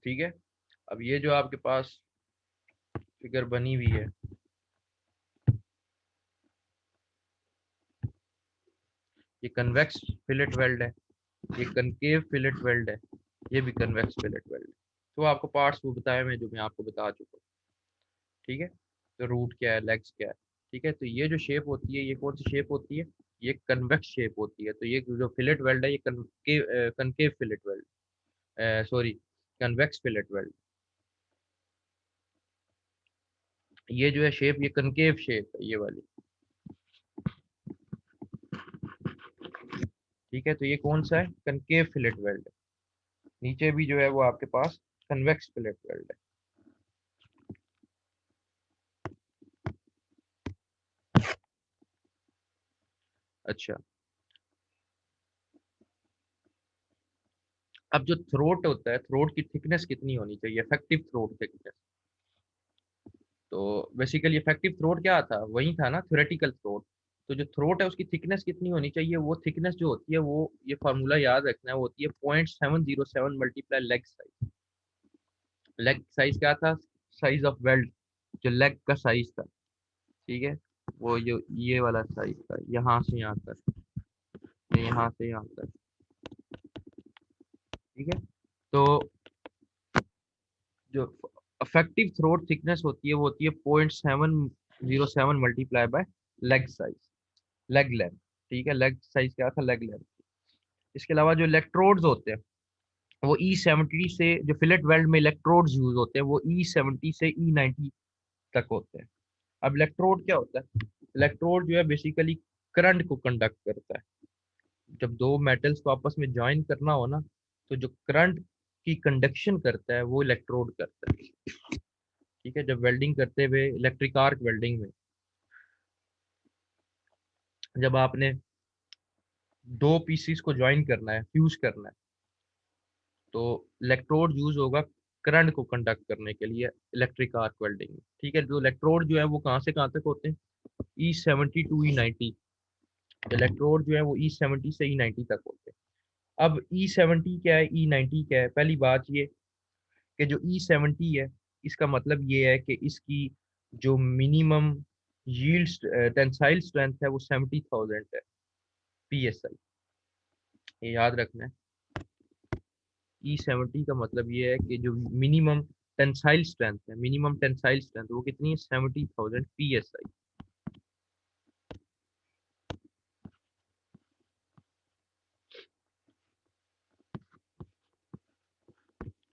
ठीक है, अब ये जो आपके पास फिगर बनी हुई है, ये कन्वेक्स फिलेट वेल्ड है, ये कनकेव फिलेट वेल्ड है, ये भी कन्वेक्स फिलेट वेल्ड है। तो आपको पार्ट्स वो बताए मैं, जो मैं आपको बता चुका हूँ। ठीक है, तो रूट क्या है, लेग्स क्या है। ठीक है, तो ये जो शेप होती है, ये कौन सी शेप होती है, ये कन्वेक्स शेप होती है। तो ये जो फिलेट वेल्ड है, ये concave fillet weld, sorry convex fillet weld. ये जो है शेप, ये कनकेव शेप है ये वाली। ठीक है, तो ये कौन सा है, कनकेव फिलेट वेल्ड है। नीचे भी जो है वो आपके पास कन्वेक्स फिलेट वेल्ड है। अच्छा, अब जो थ्रोट होता है, थ्रोट की थिकनेस कितनी होनी चाहिए, इफेक्टिव थ्रोट थिकनेस। तो बेसिकली इफेक्टिव थ्रोट क्या था, वही था ना थ्योरेटिकल थ्रोट। तो जो थ्रोट है उसकी थिकनेस कितनी होनी चाहिए, वो थिकनेस जो होती है वो, ये फार्मूला याद रखना है, वो होती है 0.707 multiply leg size. Leg size क्या था, साइज ऑफ वेल्ड, जो लेग का साइज था। ठीक है, वो जो ये वाला साइज था, यहाँ से यहाँ तक, यहाँ से यहाँ तक। ठीक है, तो जो इफेक्टिव थ्रोट थिकनेस होती है वो होती है 0.707 multiply by leg size, leg length. ठीक है, लेग साइज क्या था, लेग लेंथ। इसके अलावा जो इलेक्ट्रोड्स होते हैं, वो E70 से, जो फिलेट वेल्ड में इलेक्ट्रोड्स यूज होते हैं वो E70 से E90 तक होते हैं। अब इलेक्ट्रोड क्या होता है, इलेक्ट्रोड जो है बेसिकली करंट को कंडक्ट करता है। जब दो मेटल्स को आपस में ज्वाइन करना हो ना, तो जो करंट की कंडक्शन करता है वो इलेक्ट्रोड करता है। ठीक है, जब वेल्डिंग करते हुए, इलेक्ट्रिक आर्क वेल्डिंग में, जब आपने दो पीसीस को ज्वाइन करना है, फ्यूज करना है, तो इलेक्ट्रोड यूज होगा करंट को कंडक्ट करने के लिए इलेक्ट्रिक आर्क वेल्डिंग में। ठीक है, जो इलेक्ट्रोड जो है वो कहाँ से कहाँ तक होते हैं, E70 टू E90। इलेक्ट्रोड जो है वो E70 से E90 तक होते हैं। अब E70 क्या है, E90 क्या है, पहली बात ये कि जो E70 है, इसका मतलब ये है कि इसकी जो मिनिमम यील्ड टेंसाइल स्ट्रेंथ है वो 70,000 है PSI। ये याद रखना है, E70 का मतलब ये है कि जो मिनिमम टेंसाइल स्ट्रेंथ है, मिनिमम टेंसाइल स्ट्रेंथ वो कितनी है, 70,000 PSI।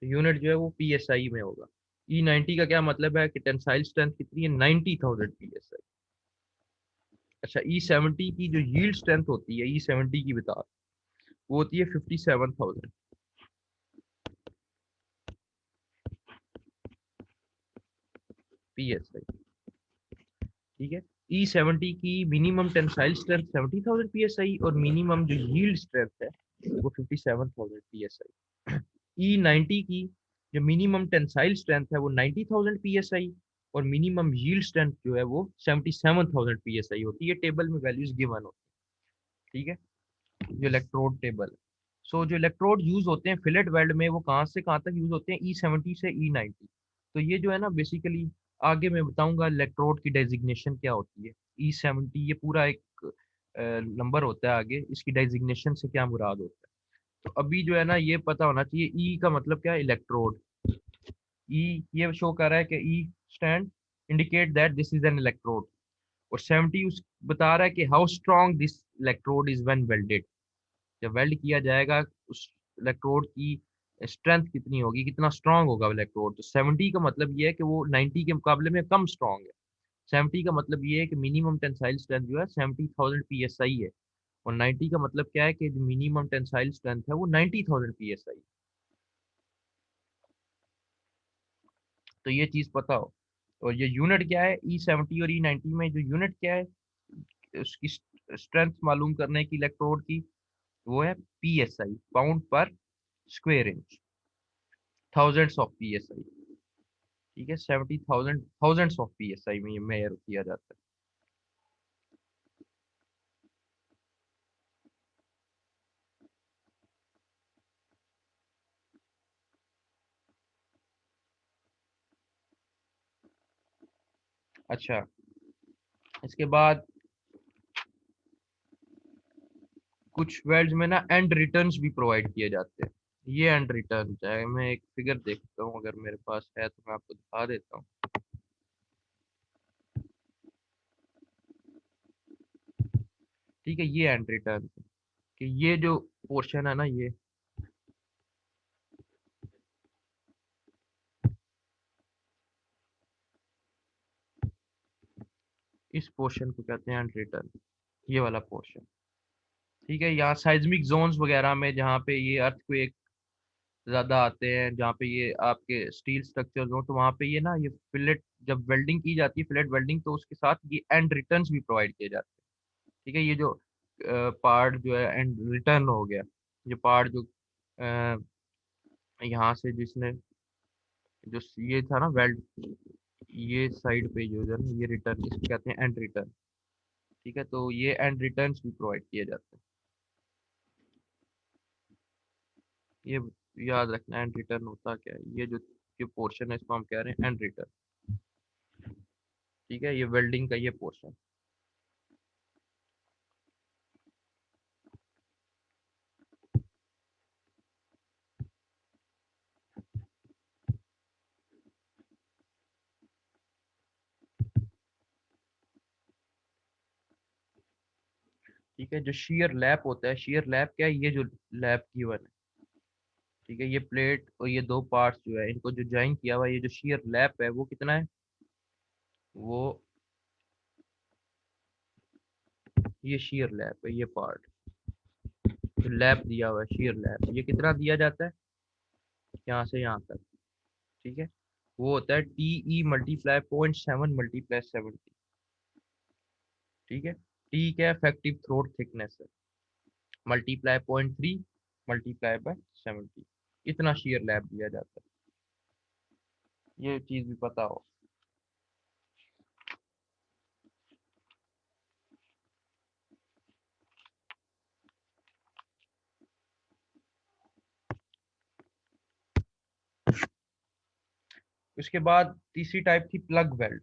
यूनिट जो है वो PSI में होगा। E90 का क्या मतलब है कि टेंसाइल स्ट्रेंथ कितनी है, 90,000 PSI। अच्छा, E70 की जो यील्ड स्ट्रेंथ होती है, E70 की बता, वो होती है 57,000 PSI। ठीक है, E70 की मिनिमम टेंसाइल स्ट्रेंथ 70,000 PSI और मिनिमम जो यील्ड स्ट्रेंथ है वो 57,000 PSI। E90 की जो मिनिमम टेंसाइल स्ट्रेंथ है वो 90,000 PSI और मिनिमम यील्ड स्ट्रेंथ जो है वो 77,000 PSI होती है। ये टेबल में वैल्यूज गिवन होती है। ठीक है, जो इलेक्ट्रोड टेबल है। सो जो इलेक्ट्रोड यूज होते हैं फिलेट वेल्ड में, वो कहाँ से कहाँ तक यूज होते हैं, E70 से E90। तो ये जो है ना बेसिकली, आगे मैं बताऊंगा इलेक्ट्रोड की डेजिग्नेशन क्या होती है। E70 ये पूरा एक नंबर होता है, आगे इसकी डेजिग्नेशन से क्या मुराद होता है। तो अभी जो है ना ये पता होना चाहिए, ई का मतलब क्या है, इलेक्ट्रोड। ये शो कर रहा है कि E stand indicate that this is an electrode, और 70 उस बता रहा है कि how strong this electrode is when welded. जब वेल्ड किया जाएगा उस इलेक्ट्रोड की स्ट्रेंथ कितनी होगी, कितना स्ट्रांग होगा इलेक्ट्रोड। तो 70 का मतलब ये है कि वो 90 के मुकाबले में कम स्ट्रांग है। 70 का मतलब ये है कि मिनिमम टेंसाइल स्ट्रेंथ जो है 70,000 psi है, और 90 का मतलब क्या है कि जो मिनिमम टेंसाइल स्ट्रेंथ है वो 90,000 psi। तो ये चीज पता हो। और ये यूनिट क्या है, E70 और E90 में जो यूनिट क्या है उसकी स्ट्रेंथ मालूम करने की इलेक्ट्रोड की, वो है psi, पाउंड पर square inch, thousands of psi। ठीक है, 70,000 थाउजेंड्स ऑफ psi में ये मेजर किया जाता है। अच्छा, इसके बाद कुछ वेल्ड्स में ना एंड रिटर्न्स भी प्रोवाइड किए जाते हैं। ये एंड रिटर्न चाहे मैं एक फिगर देखता हूँ, अगर मेरे पास है तो मैं आपको दिखा देता हूँ। ठीक है, ये एंड रिटर्न कि ये जो पोर्शन है ना, ये इस पोर्शन को कहते हैं एंड रिटर्न, ये वाला पोर्शन। ठीक है, यहाँ साइज्मिक जोन्स वगैरह में जहाँ पे ये अर्थक्वेक ज्यादा आते हैं, जहाँ पे ये आपके स्टील स्ट्रक्चर्स हो, तो वहाँ पे ये ना ये फिलेट जब वेल्डिंग की जाती है, फिलेट वेल्डिंग, तो उसके साथ ये एंड रिटर्न्स भी प्रोवाइड किए जाते हैं। ठीक है, ये जो पार्ट जो है एंड रिटर्न हो गया, जो पार्ट जो यहाँ से जिसने जो ये था ना वेल्ड, ये साइड पे जो है ना ये रिटर्न, इसको कहते हैं एंड रिटर्न। ठीक है, तो ये एंड रिटर्न्स भी प्रोवाइड किए जाते हैं। ये याद रखना एंड रिटर्न होता क्या है, ये जो पोर्शन है इसको हम कह रहे हैं एंड रिटर्न। ठीक है, ये वेल्डिंग का ये पोर्शन। ठीक है, जो shear लैप होता है, shear लैप क्या है, ये जो लैप गिवन है। ठीक है, ये प्लेट और ये दो पार्ट्स जो है इनको जो ज्वाइन किया हुआ है, ये जो shear लैप है वो कितना है, वो ये shear लैप है, ये पार्ट जो लैप दिया हुआ है shear लैप, ये कितना दिया जाता है यहाँ से यहाँ तक। ठीक है, वो होता है TE मल्टीप्लाई 0.7 मल्टीप्लाई 70। ठीक है, टी क्या इफेक्टिव थ्रोट थिकनेस है, मल्टीप्लाई 0.3 मल्टीप्लाई बाय 70, इतना shear लैप दिया जाता है। ये चीज भी पता हो। उसके बाद तीसरी टाइप थी प्लग वेल्ड।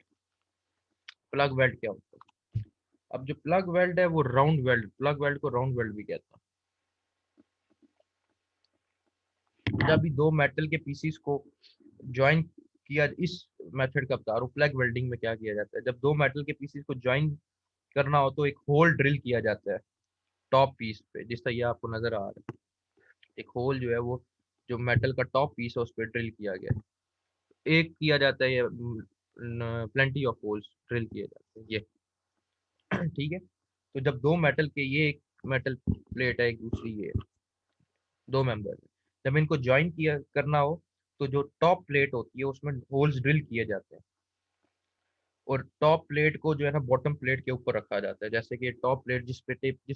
प्लग वेल्ड क्या होता है, अब जो प्लग वेल्ड है वो राउंड वेल्ड, प्लग वेल्ड को राउंड वेल्ड भी कहता है। जब भी दो मेटल के पीसीस को ज्वाइन किया, इस मेथड का बता रहा हूँ प्लग वेल्डिंग में क्या किया जाता है। जब दो मेटल के पीसीस को ज्वाइन करना हो तो एक होल ड्रिल किया जाता है टॉप पीस पे, जिस तरह ये आपको नजर आ रहा है। एक होल जो है वो जो मेटल का टॉप पीस है उस पर ड्रिल किया गया है। एक किया जाता है ये, प्लेंटी ऑफ होल्स ड्रिल किए जाते हैं ये। ठीक है, तो जब दो मेटल के, ये एक मेटल प्लेट है, एक दूसरी ये, दो मेंबर, जब इनको ज्वाइन किया करना हो तो जो टॉप प्लेट होती है उसमें होल्स ड्रिल किए जाते हैं, और टॉप प्लेट को जो है ना बॉटम प्लेट के ऊपर रखा जाता है। जैसे कि टॉप प्लेट जिस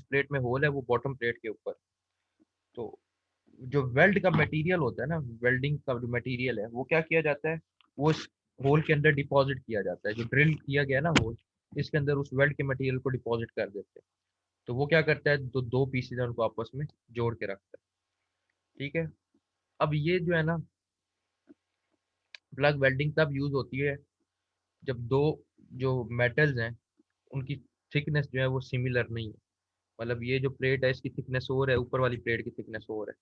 प्लेट में होल है वो बॉटम प्लेट के ऊपर। तो जो वेल्ड का मटेरियल होता है ना, वेल्डिंग का जो मटेरियल है वो क्या किया जाता है, वो इस होल के अंदर डिपॉजिट किया जाता है। जो ड्रिल किया गया ना होल, इसके अंदर उस वेल्ड के मटेरियल को डिपॉजिट कर देते हैं। तो वो क्या करता है, दो दो पीसेज है उनको आपस में जोड़ के रखता है। ठीक है, अब ये जो है ना प्लग वेल्डिंग तब यूज होती है जब दो जो मेटल्स हैं उनकी थिकनेस जो है वो सिमिलर नहीं है। मतलब ये जो प्लेट है इसकी थिकनेस और है, ऊपर वाली प्लेट की थिकनेस और है,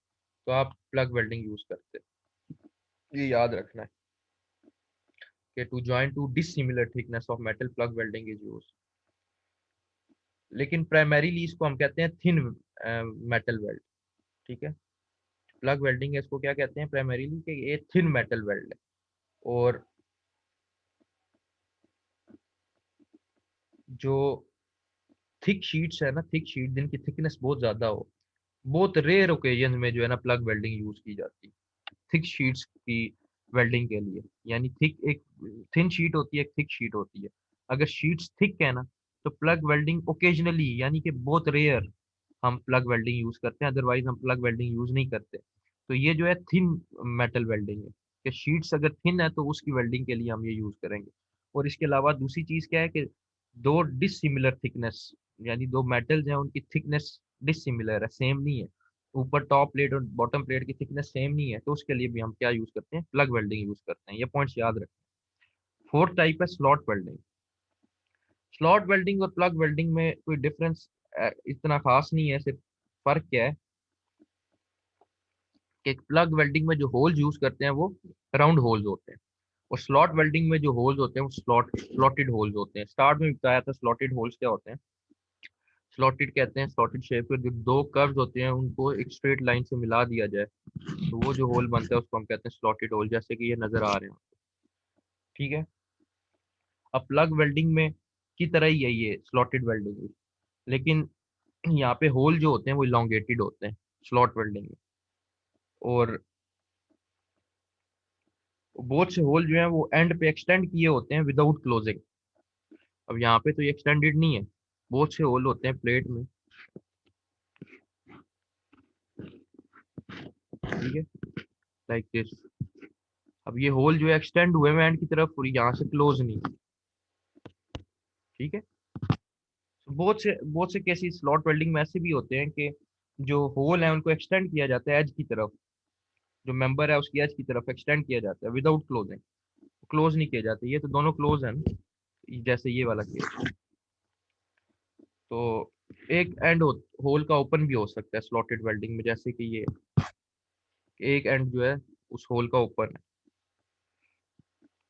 तो आप प्लग वेल्डिंग यूज करते हैं। ये याद रखना है। कि to join two dissimilar thickness of metal plug welding is use. लेकिन प्राइमरीली इसको हम कहते हैं थिन मेटल वेल्ड। ठीक है, प्लग वेल्डिंग है, इसको क्या कहते हैं प्राइमरीली कि ये थिन मेटल वेल्ड है। और जो थिक शीट्स है ना, थिक शीट जिनकी थिकनेस बहुत ज्यादा हो, बहुत रेयर ओकेजन में जो है ना प्लग वेल्डिंग यूज की जाती है थिक शीट्स की वेल्डिंग के लिए। यानी थिक एक थिन शीट होती है, एक थिक शीट होती है। अगर शीट्स थिक है ना तो प्लग वेल्डिंग ओकेजनली यानी कि बहुत रेयर हम प्लग वेल्डिंग यूज करते हैं, अदरवाइज हम प्लग वेल्डिंग यूज नहीं करते। तो ये जो है थिन मेटल वेल्डिंग है कि शीट्स अगर थिन है तो उसकी वेल्डिंग के लिए हम ये यूज करेंगे। और इसके अलावा दूसरी चीज क्या है कि दो डिसिमिलर थिकनेस, यानी दो मेटल्स हैं उनकी थिकनेस डिसिमिलर है, सेम नहीं है, ऊपर टॉप प्लेट और बॉटम प्लेट की थिकनेस सेम नहीं है, तो उसके लिए भी हम क्या यूज करते हैं, प्लग वेल्डिंग यूज करते हैं। ये पॉइंट्स याद रखें। फोर्थ टाइप है स्लॉट वेल्डिंग। स्लॉट वेल्डिंग और प्लग वेल्डिंग में कोई डिफरेंस इतना खास नहीं है, सिर्फ फर्क क्या है कि प्लग वेल्डिंग में जो होल्स यूज करते हैं वो राउंड होल्स होते हैं, और स्लॉट वेल्डिंग में जो होल्स होते हैं वो स्लॉटेड होल्स होते हैं। स्टार्ट में बताया था स्लॉटेड होल्स क्या होते हैं। स्लॉटेड कहते हैं स्लॉटेड शेप के जो दो कर्व्स होते हैं उनको एक स्ट्रेट लाइन से मिला दिया जाए तो वो जो होल बनता है उसको हम कहते हैं स्लॉटेड होल, जैसे कि ये नजर आ रहे हैं। ठीक है, अब प्लग वेल्डिंग में की तरह ही है ये स्लॉटेड वेल्डिंग भी, लेकिन यहाँ पे होल जो होते हैं वो इलोंगेटेड होते हैं स्लॉट वेल्डिंग में। और बहुत से होल जो है वो एंड पे एक्सटेंड किए होते हैं विदाउट क्लोजिंग। अब यहाँ पे तो ये एक्सटेंडेड नहीं है, बहुत से होल होते हैं प्लेट में। ठीक है, लाइक दिस। अब ये होल जो है एक्सटेंड हुए हैं एंड की तरफ और यहाँ से क्लोज नहीं। ठीक है, तो बहुत से केसेस स्लॉट वेल्डिंग में ऐसे भी होते हैं कि जो होल है उनको एक्सटेंड किया जाता है एज की तरफ, जो मेंबर है उसकी एज की तरफ एक्सटेंड किया जाता है विदाउट क्लोजिंग, क्लोज नहीं किए जाते। ये तो दोनों क्लोज है ना, जैसे ये वाला केस। तो एक एंड होल का ओपन भी हो सकता है स्लॉटेड वेल्डिंग में, जैसे कि ये एक एंड जो है उस होल का ओपन है।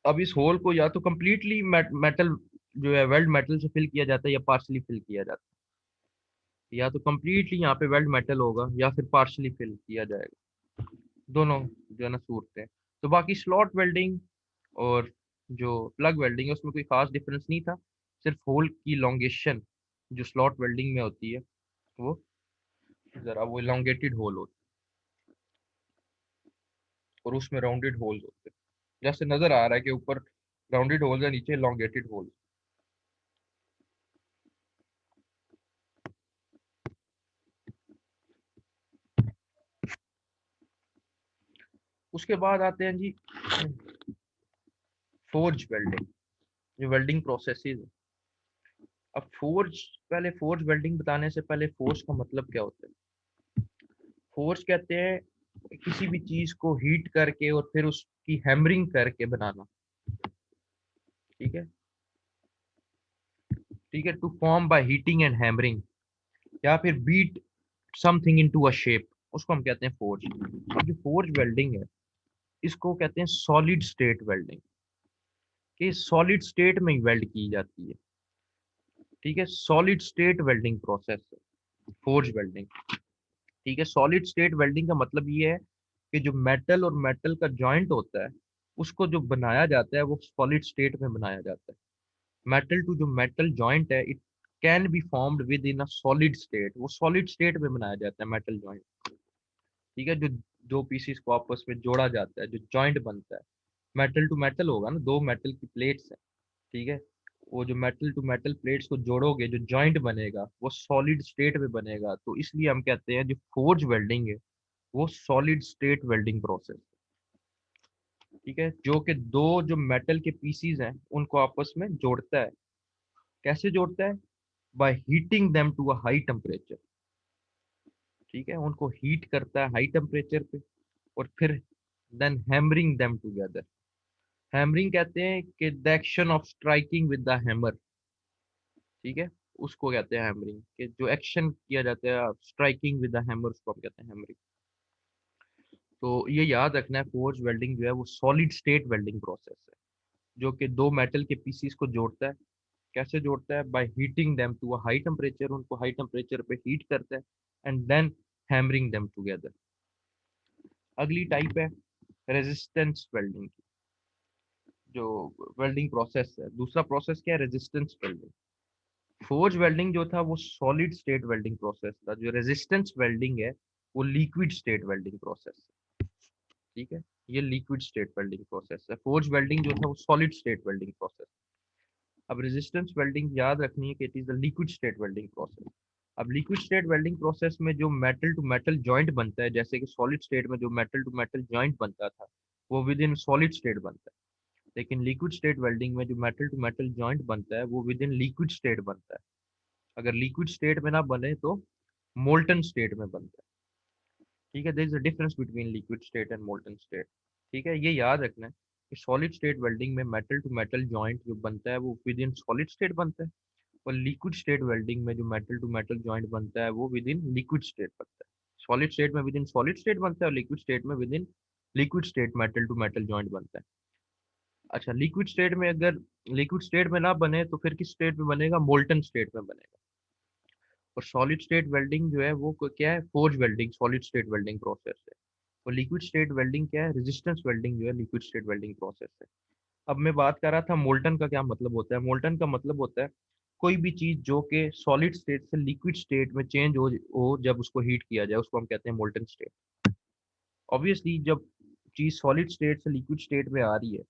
अब इस होल को या तो कम्प्लीटली मेटल जो है वेल्ड मेटल से फिल किया जाता है या पार्शली फिल किया जाता है। या तो कम्प्लीटली यहाँ पे वेल्ड मेटल होगा या फिर पार्शली फिल किया जाएगा, दोनों जो है ना सूरत है। तो बाकी स्लॉट वेल्डिंग और जो प्लग वेल्डिंग है उसमें कोई खास डिफरेंस नहीं था, सिर्फ होल की लॉन्गेशन जो स्लॉट वेल्डिंग में होती है वो जरा वो इलोंगेटेड होल होती है और उसमें राउंडेड होल्स होते हैं, जैसे नजर आ रहा है कि ऊपर राउंडेड होल्स है, नीचे इलोंगेटेड होल्स। उसके बाद आते हैं जी फोर्ज वेल्डिंग, जो वेल्डिंग प्रोसेसेस है। अब फोर्ज, पहले फोर्ज वेल्डिंग बताने से पहले फोर्ज का मतलब क्या होता है। फोर्ज कहते हैं किसी भी चीज को हीट करके और फिर उसकी हैमरिंग करके बनाना। ठीक है, ठीक है, to form by heating and hammering, या फिर beat something into a shape, उसको हम कहते हैं फोर्ज। जो फोर्ज वेल्डिंग है इसको कहते हैं सॉलिड स्टेट वेल्डिंग, कि सॉलिड स्टेट में ही वेल्ड की जाती है। ठीक है, सॉलिड स्टेट वेल्डिंग प्रोसेस है फोर्ज वेल्डिंग। ठीक है, सॉलिड स्टेट वेल्डिंग का मतलब ये है कि जो मेटल और मेटल का जॉइंट होता है उसको जो बनाया जाता है वो सॉलिड स्टेट में बनाया जाता है। मेटल टू जो मेटल जॉइंट है it can be formed with in a solid state, वो सॉलिड स्टेट में बनाया जाता है मेटल जॉइंट। ठीक है, जो दो पीसीस को आपस में जोड़ा जाता है, जो जॉइंट बनता है, मेटल टू मेटल होगा ना, दो मेटल की प्लेट्स है। ठीक है, वो जो मेटल टू मेटल प्लेट्स को जोड़ोगे जो जॉइंट बनेगा वो सॉलिड स्टेट में बनेगा, तो इसलिए हम कहते हैं जो फोर्ज वेल्डिंग है वो सॉलिड स्टेट वेल्डिंग प्रोसेस। ठीक है, जो कि दो जो मेटल के पीसीज हैं उनको आपस में जोड़ता है। कैसे जोड़ता है? By heating them to a high temperature. ठीक है, उनको हीट करता है हाई टेम्परेचर पे और फिर then hammering them together. Hammering कहते हैं कि the action of striking with the hammer. ठीक है, उसको कहते हैं हैमरिंग, कि जो एक्शन किया जाता है स्ट्राइकिंग विद द हैमर उसको हम कहते हैं हैमरिंग। तो ये याद रखना है फोर्ज वेल्डिंग जो है वो सॉलिड स्टेट वेल्डिंग प्रोसेस है। जो कि दो मेटल के पीसीस को जोड़ता है। कैसे जोड़ता है? By heating them to a high temperature, उनको हाई टेम्परेचर पे हीट करता है and then hammering them together. अगली टाइप है रेजिस्टेंस वेल्डिंग की, जो वेल्डिंग प्रोसेस है। दूसरा प्रोसेस क्या है? Resistance welding. फोर्ज वेल्डिंग जो था वो सॉलिड स्टेट वेल्डिंग प्रोसेस था। जो रेजिस्टेंस वेल्डिंग है वो लिक्विड स्टेट वेल्डिंग प्रोसेस है। ठीक है, ये लिक्विड स्टेट वेल्डिंग प्रोसेस है। फोर्ज वेल्डिंग जो था वो सॉलिड स्टेट वेल्डिंग प्रोसेस। अब रेजिस्टेंस वेल्डिंग याद रखनी है कि it is the liquid state welding process. अब लिक्विड स्टेट वेल्डिंग प्रोसेस में जो मेटल टू मेटल जॉइंट बनता है, जैसे कि सॉलिड स्टेट में जो मेटल टू मेटल जॉइंट बनता था वो विद इन सॉलिड स्टेट बनता है, लेकिन लिक्विड स्टेट वेल्डिंग में जो मेटल टू मेटल जॉइंट बनता है वो विद इन लिक्विड स्टेट बनता है। अगर लिक्विड स्टेट में ना बने तो मोल्टन स्टेट में बनता है। ठीक है, there is a difference between liquid state and molten state. ठीक है, ये याद रखना है कि सॉलिड स्टेट वेल्डिंग में मेटल टू मेटल जॉइंट जो बनता है वो विद इन सॉलिड स्टेट बनता है, और लिक्विड स्टेट वेल्डिंग में जो मेटल टू मेटल जॉइंट बनता है वो विद इन लिक्विड स्टेट बनता है। सॉलिड स्टेट में विद इन सॉलिड स्टेट बनता है और लिक्विड स्टेट में within liquid state metal to metal joint बनता है। अच्छा, लिक्विड स्टेट में अगर लिक्विड स्टेट में ना बने तो फिर किस स्टेट में बनेगा? मोल्टन स्टेट में बनेगा। और सॉलिड स्टेट वेल्डिंग जो है वो क्या है? Forge welding solid state welding process है। और लिक्विड स्टेट वेल्डिंग क्या है? रेजिस्टेंस वेल्डिंग जो है लिक्विड स्टेट वेल्डिंग प्रोसेस है। अब मैं बात कर रहा था मोल्टन का क्या मतलब होता है। मोल्टन का मतलब होता है कोई भी चीज जो कि सॉलिड स्टेट से लिक्विड स्टेट में चेंज हो जब उसको हीट किया जाए उसको हम कहते हैं मोल्टन स्टेट। ऑब्वियसली जब चीज सॉलिड स्टेट से लिक्विड स्टेट में आ रही है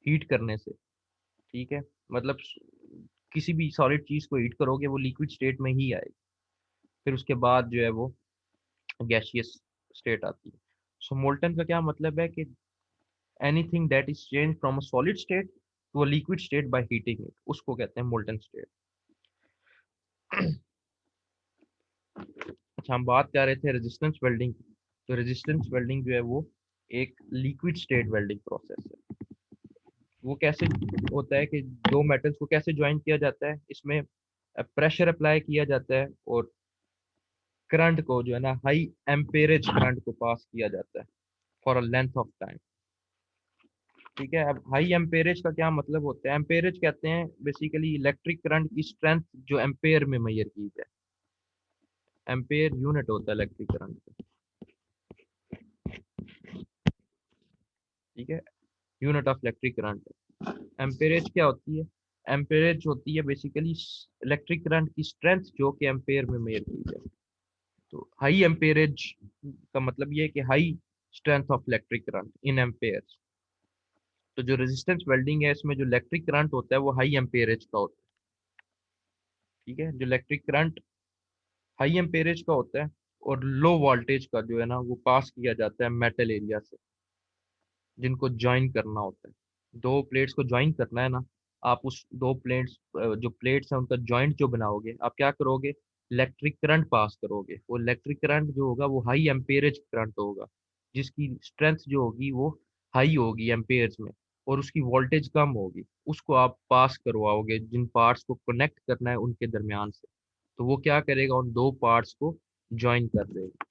हीट करने से, ठीक है, मतलब किसी भी सॉलिड चीज को हीट करोगे वो लिक्विड स्टेट में ही आएगी, फिर उसके बाद जो है वो गैसियस स्टेट आती है। सो मोल्टन का क्या मतलब है कि anything that is change from a solid state to a liquid state by heating it, उसको कहते हैं मोल्टन स्टेट। अच्छा, हम बात कर रहे थे रेजिस्टेंस वेल्डिंग की। तो रेजिस्टेंस वेल्डिंग जो है वो एक लिक्विड स्टेट वेल्डिंग प्रोसेस है। वो कैसे होता है कि दो मेटल्स को कैसे ज्वाइन किया जाता है? इसमें प्रेशर अप्लाई किया जाता है और करंट को जो है ना हाई एम्पेरेज करंट को पास किया जाता है for a length of time. ठीक है, अब हाई एम्पेरेज का क्या मतलब होता है? एम्पेरेज कहते हैं बेसिकली इलेक्ट्रिक करंट की स्ट्रेंथ जो एम्पेयर में मेजर की जाए। एम्पेयर यूनिट होता है इलेक्ट्रिक करंट का। ठीक है, यूनिट ऑफ इलेक्ट्रिक करंट। एम्पेरेज क्या होती है? एम्पेरेज होती है बेसिकली इलेक्ट्रिक करंट की स्ट्रेंथ जो कि एम्पेयर में मेजर की जाए। तो हाई एम्पेरेज का मतलब ये है कि high strength of electric current in ampere. तो जो रेजिस्टेंस वेल्डिंग है इसमें जो इलेक्ट्रिक करंट होता है वो हाई एम्पेरेज का होता है। ठीक है, जो इलेक्ट्रिक करंट हाई एम्पेरेज का होता है और लो वोल्टेज का जो है ना वो पास किया जाता है मेटल एरिया से, जिनको ज्वाइन करना होता है। दो प्लेट्स को ज्वाइन करना है ना, आप उस दो प्लेट्स जो प्लेट्स हैं उनका ज्वाइंट जो बनाओगे आप क्या करोगे? इलेक्ट्रिक करंट पास करोगे। वो इलेक्ट्रिक करंट जो होगा वो हाई एम्पेरेज करंट होगा, जिसकी स्ट्रेंथ जो होगी वो हाई होगी एम्पेयर्स में, और उसकी वोल्टेज कम होगी। उसको आप पास करवाओगे जिन पार्ट्स को कनेक्ट करना है उनके दरमियान से, तो वो क्या करेगा? उन दो पार्ट्स को ज्वाइन कर देगा।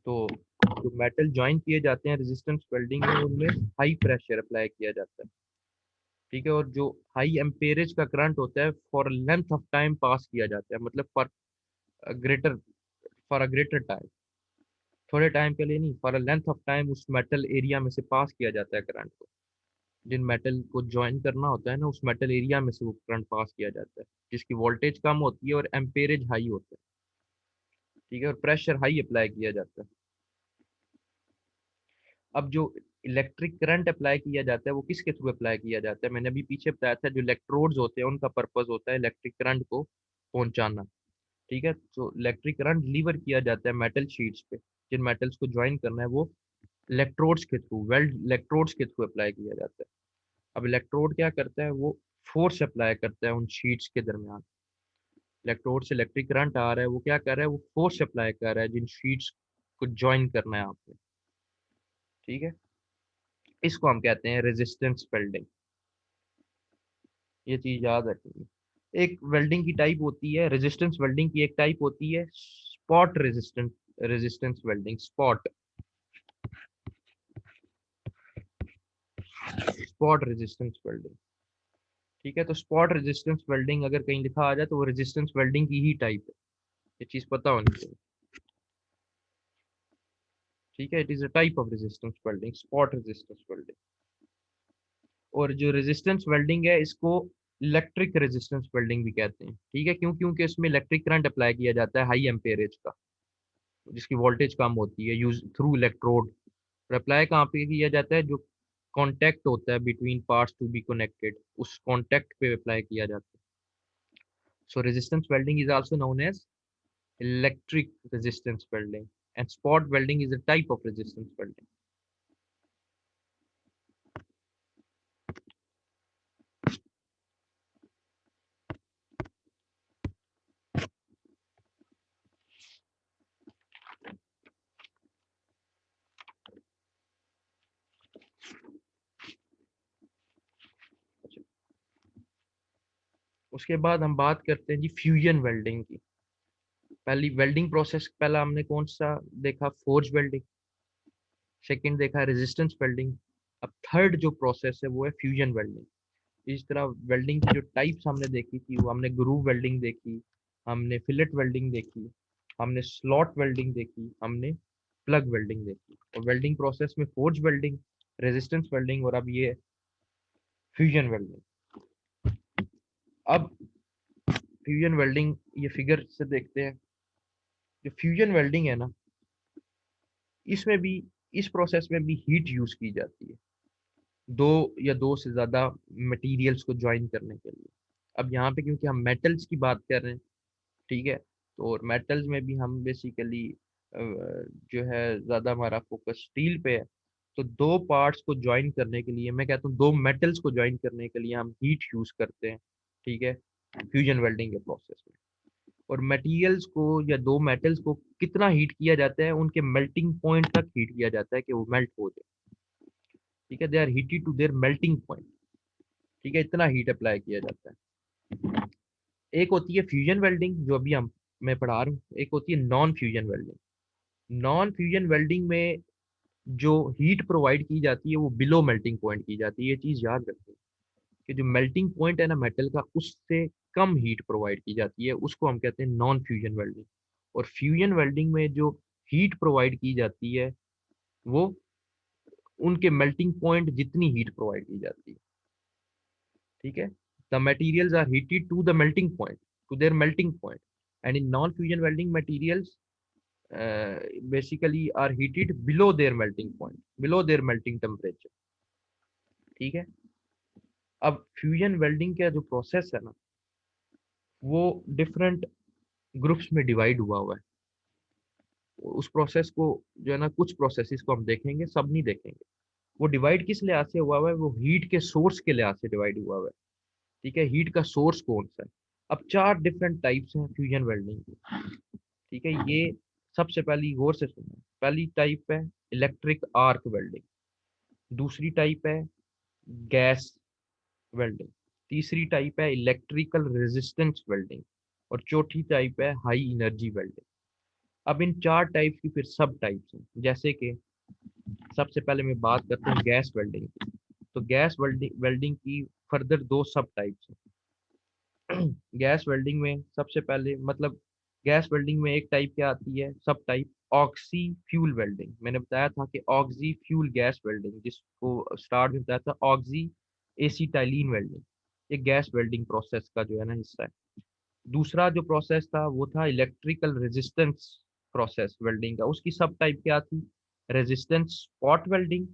तो जो मेटल ज्वाइन किए जाते हैं रेजिस्टेंस वेल्डिंग में उनमें हाई प्रेशर अप्लाई किया जाता है। ठीक है, और जो हाई एम्पेरेज का करंट होता है for length of time pass किया जाता है, मतलब greater for a greater time, थोड़े टाइम के लिए नहीं, for a length of time उस मेटल एरिया में से पास किया जाता है करंट को। जिन मेटल को ज्वाइन करना होता है ना उस मेटल एरिया में से वो करंट पास किया जाता है, जिसकी वोल्टेज कम होती है और एम्पेरेज हाई होता है। ठीक है, और प्रेशर हाई अप्लाई किया जाता है। अब जो इलेक्ट्रिक करंट अप्लाई किया जाता है वो किसके थ्रू अप्लाई किया जाता है? मैंने अभी पीछे बताया था, जो इलेक्ट्रोड्स होते हैं उनका पर्पस होता है इलेक्ट्रिक करंट को पहुंचाना। ठीक है, तो इलेक्ट्रिक करंट डिलीवर किया जाता है मेटल शीट्स पे। जिन मेटल्स को ज्वाइन करना है वो इलेक्ट्रोड्स के थ्रू, वेल्ड इलेक्ट्रोड्स के थ्रू अप्लाई किया जाता है। अब इलेक्ट्रोड क्या करता है? वो फोर्स अप्लाई करता है उन शीट्स के दरमियान। इलेक्ट्रोड से इलेक्ट्रिक करंट आ रहा है, वो क्या कर रहा है? वो फोर्स अप्लाई कर रहा है जिन शीट्स को ज्वाइन करना है आपने। ठीक है, इसको हम कहते हैं रेजिस्टेंस वेल्डिंग। ये चीज याद रखनी है। एक वेल्डिंग की टाइप होती है, रेजिस्टेंस वेल्डिंग की एक टाइप होती है spot resistance, resistance welding spot. Spot resistance welding. ठीक है, तो स्पॉट रेजिस्टेंस वेल्डिंग अगर कहीं लिखा आ जाए तो वो रेजिस्टेंस वेल्डिंग की ही टाइप है, ये चीज पता होनी चाहिए। ठीक है, it is a type of resistance welding, spot resistance welding. और जो रेजिस्टेंस वेल्डिंग है इसको इलेक्ट्रिक रेजिस्टेंस वेल्डिंग भी कहते हैं। ठीक है, क्यों? क्योंकि इसमें इलेक्ट्रिक करंट अप्लाई किया जाता है हाई एम्पेयरेज का, जिसकी वोल्टेज कम होती है, यूज थ्रू इलेक्ट्रोड। और अप्लाई कहाँ पे किया जाता है? जो कांटेक्ट होता है between parts to be connected, उस कांटेक्ट पे अप्लाई किया जाता है। So resistance welding is also known as electric resistance welding, and spot welding is a type of resistance welding. उसके बाद हम बात करते हैं जी फ्यूजन वेल्डिंग की। पहली वेल्डिंग प्रोसेस, पहला हमने कौन सा देखा? Forge welding. सेकंड देखा रेजिस्टेंस वेल्डिंग। अब थर्ड जो प्रोसेस है वो है फ्यूजन वेल्डिंग। इस तरह वेल्डिंग की जो टाइप्स हमने देखी थी, वो हमने ग्रूव वेल्डिंग देखी, हमने फिलेट वेल्डिंग देखी, हमने स्लॉट वेल्डिंग देखी, हमने प्लग वेल्डिंग देखी। और वेल्डिंग प्रोसेस में फोर्ज वेल्डिंग, रेजिस्टेंस वेल्डिंग, और अब ये फ्यूजन वेल्डिंग। अब फ्यूजन वेल्डिंग, ये फिगर से देखते हैं। जो फ्यूजन वेल्डिंग है ना, इसमें भी, इस प्रोसेस में भी हीट यूज की जाती है, दो या दो से ज्यादा मटेरियल्स को ज्वाइन करने के लिए। अब यहाँ पे क्योंकि हम मेटल्स की बात कर रहे हैं, ठीक है, तो और मेटल्स में भी हम बेसिकली जो है ज्यादा हमारा फोकस स्टील पे है। तो दो पार्ट्स को ज्वाइन करने के लिए, मैं कहता हूँ दो मेटल्स को ज्वाइन करने के लिए हम हीट यूज करते हैं। ठीक है, फ्यूजन वेल्डिंग के प्रोसेस में। और मटेरियल्स को या दो मेटल्स को कितना हीट किया जाता है? उनके मेल्टिंग पॉइंट तक हीट किया जाता है कि वो मेल्ट हो जाए। ठीक है, they are heated to their melting point. ठीक है, इतना हीट अप्लाई किया जाता है। एक होती है फ्यूजन वेल्डिंग जो अभी हम मैं पढ़ा रहा हूँ, एक होती है non fusion welding. Non fusion welding में जो हीट प्रोवाइड की जाती है वो बिलो मेल्टिंग पॉइंट की जाती है। ये चीज याद रखें कि जो मेल्टिंग पॉइंट है ना मेटल का, उससे कम हीट प्रोवाइड की जाती है, उसको हम कहते हैं नॉन फ्यूजन वेल्डिंग। और फ्यूजन वेल्डिंग में जो हीट प्रोवाइड की जाती है वो उनके मेल्टिंग पॉइंट जितनी हीट प्रोवाइड की जाती है। ठीक है, the materials are heated to the melting point, to their melting point. And in non fusion welding materials basically are heated below their melting point, below their melting temperature। ठीक है, अब fusion welding का जो process है ना, वो different groups में divide हुआ हुआ है। उस प्रोसेस को जो है ना, कुछ प्रोसेसेस को हम देखेंगे, सब नहीं देखेंगे। वो डिवाइड किस लिहाज से हुआ हुआ है? वो हीट के सोर्स के लिहाज से डिवाइड हुआ हुआ है। ठीक है, हीट का सोर्स कौन सा है? अब चार डिफरेंट टाइप्स हैं फ्यूजन वेल्डिंग की। ठीक है, ये सबसे पहली गौर से सुनना। पहली टाइप है इलेक्ट्रिक आर्क वेल्डिंग। दूसरी टाइप है गैस वेल्डिंग। तीसरी टाइप है इलेक्ट्रिकल रेजिस्टेंस वेल्डिंग। और चौथी टाइप है हाई एनर्जी वेल्डिंग। अब इन चार टाइप्स की फिर सब टाइप्स हैं, जैसे कि सबसे पहले मैं बात करता हूँ गैस वेल्डिंग की। तो गैस वेल्डिंग वेल्डिंग की फर्दर दो सब टाइप्स हैं। गैस वेल्डिंग में सबसे पहले, मतलब गैस वेल्डिंग में एक टाइप क्या आती है, सब टाइप, ऑक्सी फ्यूल वेल्डिंग। मैंने बताया था कि ऑक्सी फ्यूल गैस वेल्डिंग, जिसको स्टार्ट में बताया था ऑक्सी एसिटाइलिन वेल्डिंग, ये गैस वेल्डिंग प्रोसेस का जो है ना हिस्सा है। दूसरा जो प्रोसेस था वो था इलेक्ट्रिकल रेजिस्टेंस प्रोसेस वेल्डिंग का। उसकी सब टाइप क्या थी? Resistance spot welding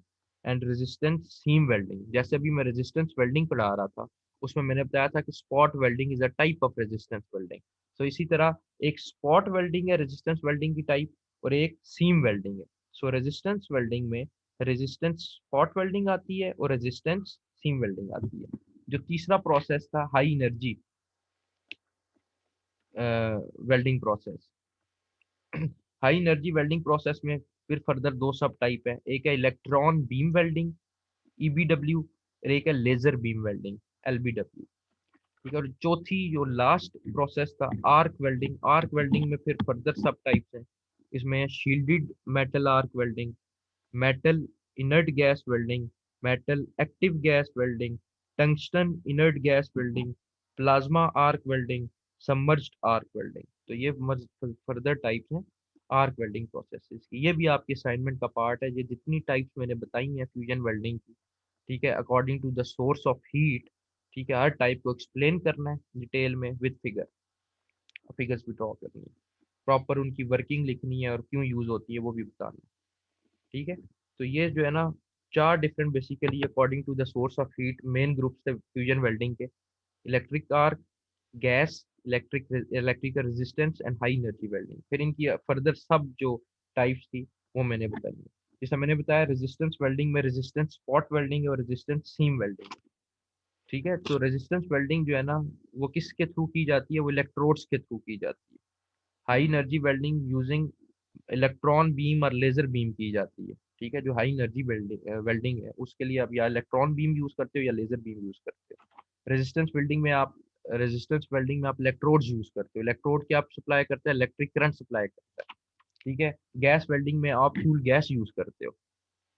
and resistance seam welding. जैसे अभी मैं रेजिस्टेंस वेल्डिंग पढ़ा रहा था, उसमें मैंने बताया था कि spot welding is a type of resistance welding. तो इसी तरह एक स्पॉट वेल्डिंग है रेजिस्टेंस वेल्डिंग की टाइप, और एक सीम वेल्डिंग है। सो रेजिस्टेंस वेल्डिंग में रेजिस्टेंस स्पॉट वेल्डिंग आती है और रेजिस्टेंस सीम वेल्डिंग आती है। जो तीसरा प्रोसेस था high energy welding process. High energy welding process में फिर फर्दर दो सब टाइप है, एक है इलेक्ट्रॉन बीम वेल्डिंग ईबीडब्ल्यू, और एक है लेजर बीम वेल्डिंग एलबीडब्ल्यू। ठीक है, और चौथी जो लास्ट प्रोसेस था आर्क वेल्डिंग। आर्क वेल्डिंग में फिर फर्दर सब टाइप्स हैं, इसमें shielded metal arc welding, metal inert gas welding, metal active gas welding, tungsten inert gas welding, plasma arc welding, submerged arc welding. तो ये फर्दर टाइप्स हैं arc welding processes की। ये भी आपके असाइनमेंट का पार्ट है। ये जितनी टाइप्स मैंने बताई हैं फ्यूजन वेल्डिंग की, ठीक है, according to the source of heat, ठीक है, हर टाइप को एक्सप्लेन करना है डिटेल में विद फिगर्स भी ड्रॉ करनी है, प्रॉपर उनकी वर्किंग लिखनी है और क्यों यूज होती है वो भी बताना है, ठीक है। तो ये जो है ना, चार different basically according to the source of heat main groups थे फ्यूजन वेल्डिंग के: electric arc, gas, electrical resistance and high energy welding. फिर इनकी फर्दर सब जो टाइप्स थी वो मैंने बताई है। जैसे मैंने बताया रेजिस्टेंस वेल्डिंग में रेजिस्टेंस स्पॉट वेल्डिंग है और रेजिस्टेंस सीम वेल्डिंग है, ठीक है। तो रेजिस्टेंस वेल्डिंग जो है ना, वो किसके थ्रू की जाती है? वो इलेक्ट्रोड्स के थ्रू की जाती है। High energy welding using electron beam और लेजर बीम की जाती है, ठीक है। जो हाई एनर्जी वेल्डिंग वेल्डिंग है उसके लिए आप या इलेक्ट्रॉन बीम यूज करते हो या लेजर बीम यूज करते हो। रेजिस्टेंस वेल्डिंग में आप इलेक्ट्रोड्स यूज करते हो। इलेक्ट्रोड क्या आप सप्लाई करते हैं? इलेक्ट्रिक करंट सप्लाई करता है, ठीक है। गैस वेल्डिंग में आप फ्यूल गैस यूज करते हो,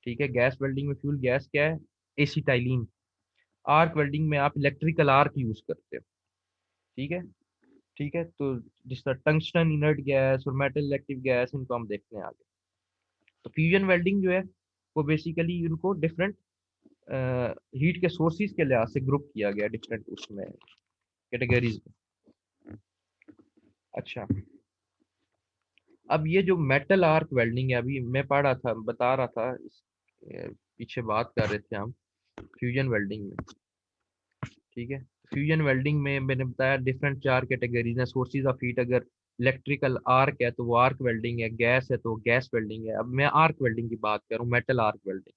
ठीक है। गैस वेल्डिंग में फ्यूल गैस क्या है? एसिटाइलिन। आर्क वेल्डिंग में आप इलेक्ट्रिकल आर्क यूज करते हो, ठीक है। ठीक है, तो जिस तरह टंगस्टन इनर्ट गैस और मेटल इलेक्ट्रिक गैस, इनको हम देखते हैं आगे। तो फ्यूजन वेल्डिंग जो है वो बेसिकली इनको डिफरेंट हीट के सोर्सेज के लिहाज से ग्रुप किया गया डिफरेंट उसमें कैटेगरीज में। अच्छा, अब ये जो मेटल आर्क वेल्डिंग है, अभी मैं पढ़ रहा था, बता रहा था पीछे बात कर रहे थे हम फ्यूजन वेल्डिंग में, ठीक है। फ्यूजन वेल्डिंग में मैंने बताया डिफरेंट चार कैटेगरीज हैं सोर्सेज ऑफ हीट। अगर इलेक्ट्रिकल आर्क है तो वो आर्क वेल्डिंग है, गैस है तो गैस वेल्डिंग है। अब मैं आर्क वेल्डिंग की बात कर रहा हूँ, मेटल आर्क वेल्डिंग।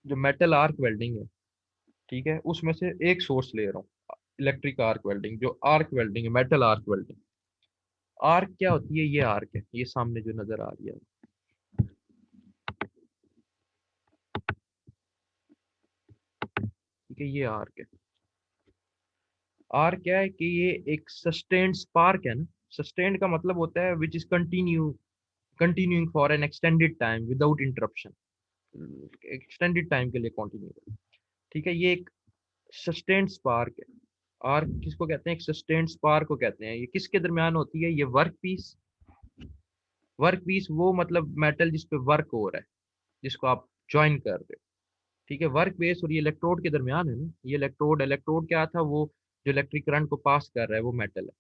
जो मेटल आर्क वेल्डिंग है, ठीक है, उसमें से एक सोर्स ले रहा हूँ, इलेक्ट्रिक आर्क वेल्डिंग। जो आर्क वेल्डिंग है, मेटल आर्क वेल्डिंग, आर्क क्या होती है? ये आर्क है, ये सामने जो नजर आ रही है, ठीक है, ये आर्क है। आर्क क्या है कि ये एक सस्टेन्ड स्पार्क है ना। सस्टेन्ड का मतलब होता है which is continuing for an extended time without interruption, extended time के लिए कंटिन्यू, ठीक है। ये एक सस्टेन्ड स्पार्क है। आर्क किसको कहते हैं? एक सस्टेन्ड स्पार्क को कहते हैं। ये किसके दरमियान होती है? ये वर्क पीस वो मतलब मेटल जिस पे वर्क हो रहा है, जिसको आप ज्वाइन कर रहे हो, ठीक है। वर्क बेस और ये इलेक्ट्रोड के दरमियान है ना। ये इलेक्ट्रोड क्या था? वो जो इलेक्ट्रिक करंट को पास कर रहा है वो मेटल है।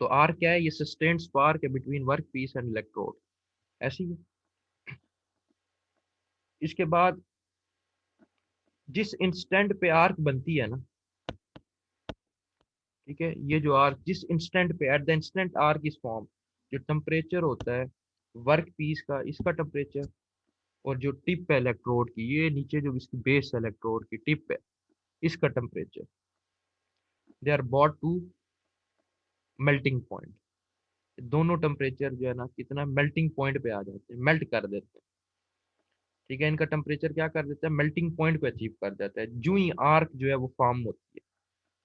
तो आर क्या है? ये सस्टेन्ड स्पार्क है between work piece and electrode, ऐसी है। इसके बाद जिस इंस्टेंट पे आर्क बनती है ना, ठीक है, ये जो आर्क जिस इंस्टेंट पे, at the instant arc is form, जो टेम्परेचर होता है वर्क पीस का, इसका टेम्परेचर, और जो टिप है इलेक्ट्रोड की, ये नीचे जो इसकी बेस है इलेक्ट्रोड की टिप है, इसका temperature, they are brought to melting point. दोनों टेम्परेचर जो है ना, कितना मेल्टिंग पॉइंट पे आ जाते हैं, मेल्ट कर देते हैं, ठीक है। इनका टेम्परेचर क्या कर देता है? मेल्टिंग पॉइंट पे अचीव कर देता है जो ही आर्क जो है वो फॉर्म होती है।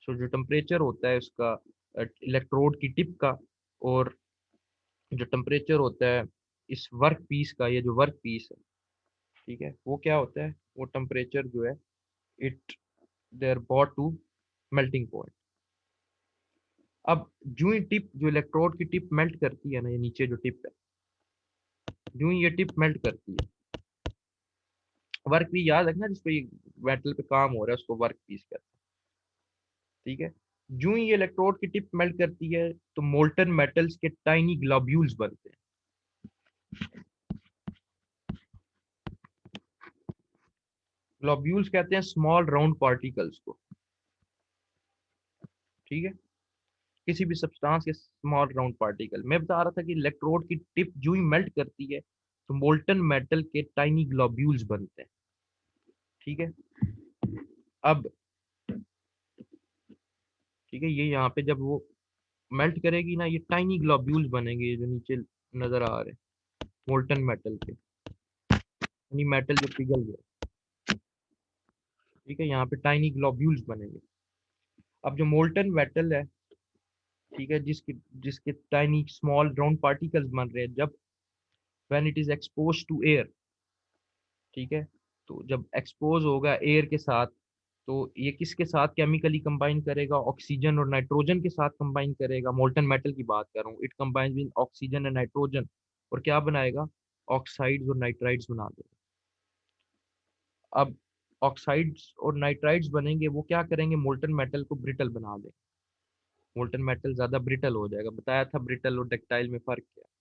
सो जो टेम्परेचर होता है उसका इलेक्ट्रोड की टिप का, और जो टेम्परेचर होता है इस वर्क पीस का, ये जो वर्क पीस है, ठीक है, वो क्या होता है? वो टेम्परेचर जो है, it their brought to melting point. अब जो ही टिप, जो इलेक्ट्रोड की टिप मेल्ट करती है ना, ये नीचे जो टिप है, जो ही ये टिप मेल्ट करती है, वर्क पीस याद रखना, जिस पे मेटल पे काम हो रहा है उसको वर्क पीस कहते हैं, ठीक है। जो ही ये इलेक्ट्रोड की टिप मेल्ट करती है तो मोल्टन मेटल्स के टाइनी ग्लोब्यूल्स बनते हैं। ग्लोब्यूल्स कहते हैं स्मॉल राउंड पार्टिकल्स को, ठीक है। किसी भी सब्सटेंस के स्मॉल राउंड पार्टिकल। मैं बता रहा था कि इलेक्ट्रोड की टिप जो ही मेल्ट करती है तो मोल्टन मेटल के टाइनी ग्लोब्यूल्स बनते हैं, ठीक है। अब ठीक है, ये यहाँ पे जब वो मेल्ट करेगी ना, ये टाइनी ग्लोब्यूल्स बनेंगे, ये जो नीचे नजर आ रहे हैं मोल्टन मेटल के, यानी मेटल जो पिघल गया, ठीक है, यहाँ पे टाइनी ग्लोब्यूल्स बनेंगे। अब जो मोल्टन मेटल है, ठीक है, जिसके जिसके टाइनी स्मॉल राउंड पार्टिकल्स बन रहे हैं, जब when it is expose to air, ठीक है, तो जब एक्सपोज होगा एयर के साथ, तो ये किसके साथ केमिकली कंबाइन करेगा? ऑक्सीजन और नाइट्रोजन के साथ कंबाइन करेगा। मोल्टन मेटल की बात कर रहा हूँ। It combines with oxygen and nitrogen, और क्या बनाएगा? ऑक्साइड्स और नाइट्राइड्स बना देगा। अब ऑक्साइड्स और नाइट्राइड्स बनेंगे, वो क्या करेंगे? मोल्टन मेटल को ब्रिटल बना देंगे। मोल्टन मेटल ज्यादा ब्रिटल हो जाएगा। बताया था ब्रिटल और डक्टाइल में फर्क क्या है।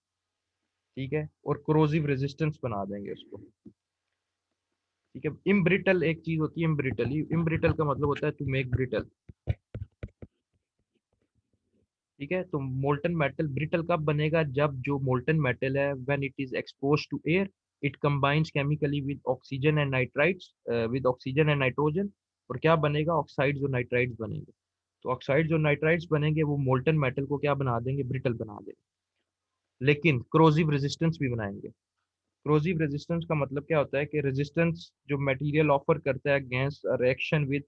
ठीक है, और क्रोजिव रेजिस्टेंस बना देंगे उसको। ठीक है, इम्ब्रिटल एक चीज होती है। इम्ब्रिटल, इम्ब्रिटल का मतलब होता है टू मेक ब्रिटल। ठीक है, तो मोल्टन मेटल ब्रिटल कब बनेगा? जब जो मोल्टन मेटल है when it is expose to air, it combines chemically with oxygen and nitrides, with oxygen and nitrogen, और क्या बनेगा? ऑक्साइड्स और नाइट्राइड्स बनेंगे। तो ऑक्साइड्स और नाइट्राइड्स बनेंगे, वो मोल्टन मेटल को क्या बना देंगे? ब्रिटल बना देंगे। लेकिन क्रोजिव रेजिस्टेंस भी बनाएंगे। क्रोजिव रेजिस्टेंस का मतलब क्या होता है? कि रेजिस्टेंस जो मटेरियल ऑफर करता है against reaction with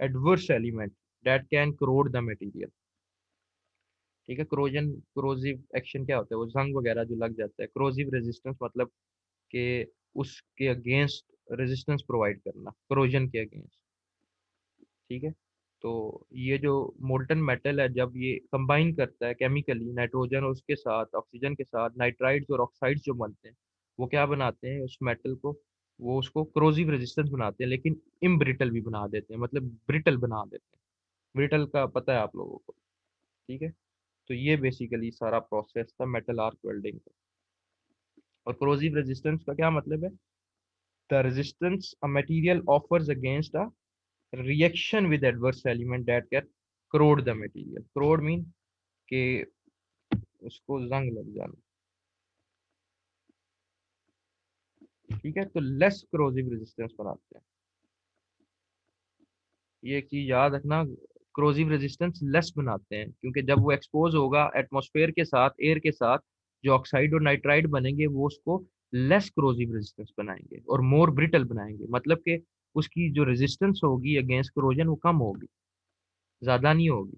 adverse element that can corrode the material. ठीक है, क्रोजिव एक्शन क्या होता है? वो जंग वगैरह जो लग जाता है। क्रोजिव रेजिस्टेंस मतलब कि उसके अगेंस्ट रेजिस्टेंस प्रोवाइड करना, क्रोजन के अगेंस्ट। ठीक है, तो ये जो मोल्टन मेटल है, जब ये कंबाइन करता है केमिकली नाइट्रोजन और उसके साथ ऑक्सीजन के साथ, नाइट्राइड्स और ऑक्साइड्स जो बनते हैं, वो क्या बनाते हैं उस मेटल को? वो उसको क्रोजिव रेजिस्टेंस बनाते हैं, लेकिन इम्ब्रिटल भी बना देते हैं, मतलब ब्रिटल बना देते हैं। ब्रिटल का पता है आप लोगों को? ठीक है, तो ये बेसिकली सारा प्रोसेस था मेटल आर्क वेल्डिंग का। और क्रोजिव रेजिस्टेंस का क्या मतलब है? The resistance a material offers against a reaction with adverse element that can corrode the material. corrode mean के उसको जंग लग जाना। ठीक है, तो लेस क्रोजिव रेजिस्टेंस बनाते हैं। ये एक चीज याद रखना, क्रोजिव रेजिस्टेंस लेस बनाते हैं, क्योंकि जब वो एक्सपोज होगा एटमॉस्फेयर के साथ, एयर के साथ, जो ऑक्साइड और नाइट्राइड बनेंगे वो उसको लेस क्रोजिव रेजिस्टेंस बनाएंगे और मोर ब्रिटल बनाएंगे। मतलब कि उसकी जो रेजिस्टेंस होगी अगेंस्ट क्रोजन वो कम होगी, ज्यादा नहीं होगी।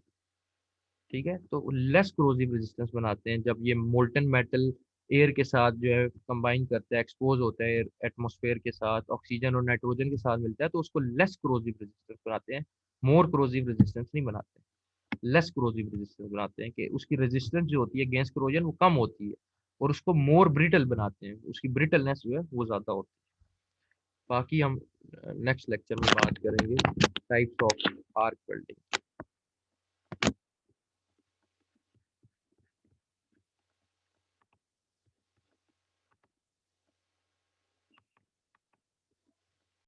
ठीक है, तो लेस क्रोजिव रेजिस्टेंस बनाते हैं जब ये मोल्टन मेटल एयर के साथ जो है कंबाइन करता है, एक्सपोज होता है एटमॉस्फेयर के साथ, ऑक्सीजन और नाइट्रोजन के साथ मिलता है, तो उसको लेस क्रोजिव रेजिस्टेंस बनाते हैं। मोर क्रोजिव रेजिस्टेंस नहीं बनाते, लेस क्रोजिव रेजिस्टेंस बनाते हैं कि उसकी रेजिस्टेंस जो होती है अगेंस्ट क्रोजन वो कम होती है, और उसको मोर ब्रिटल बनाते हैं, उसकी ब्रिटलनेस जो है वो ज्यादा होती है। बाकी हम नेक्स्ट लेक्चर में बात करेंगे टाइप्स ऑफ आर्क वेल्डिंग।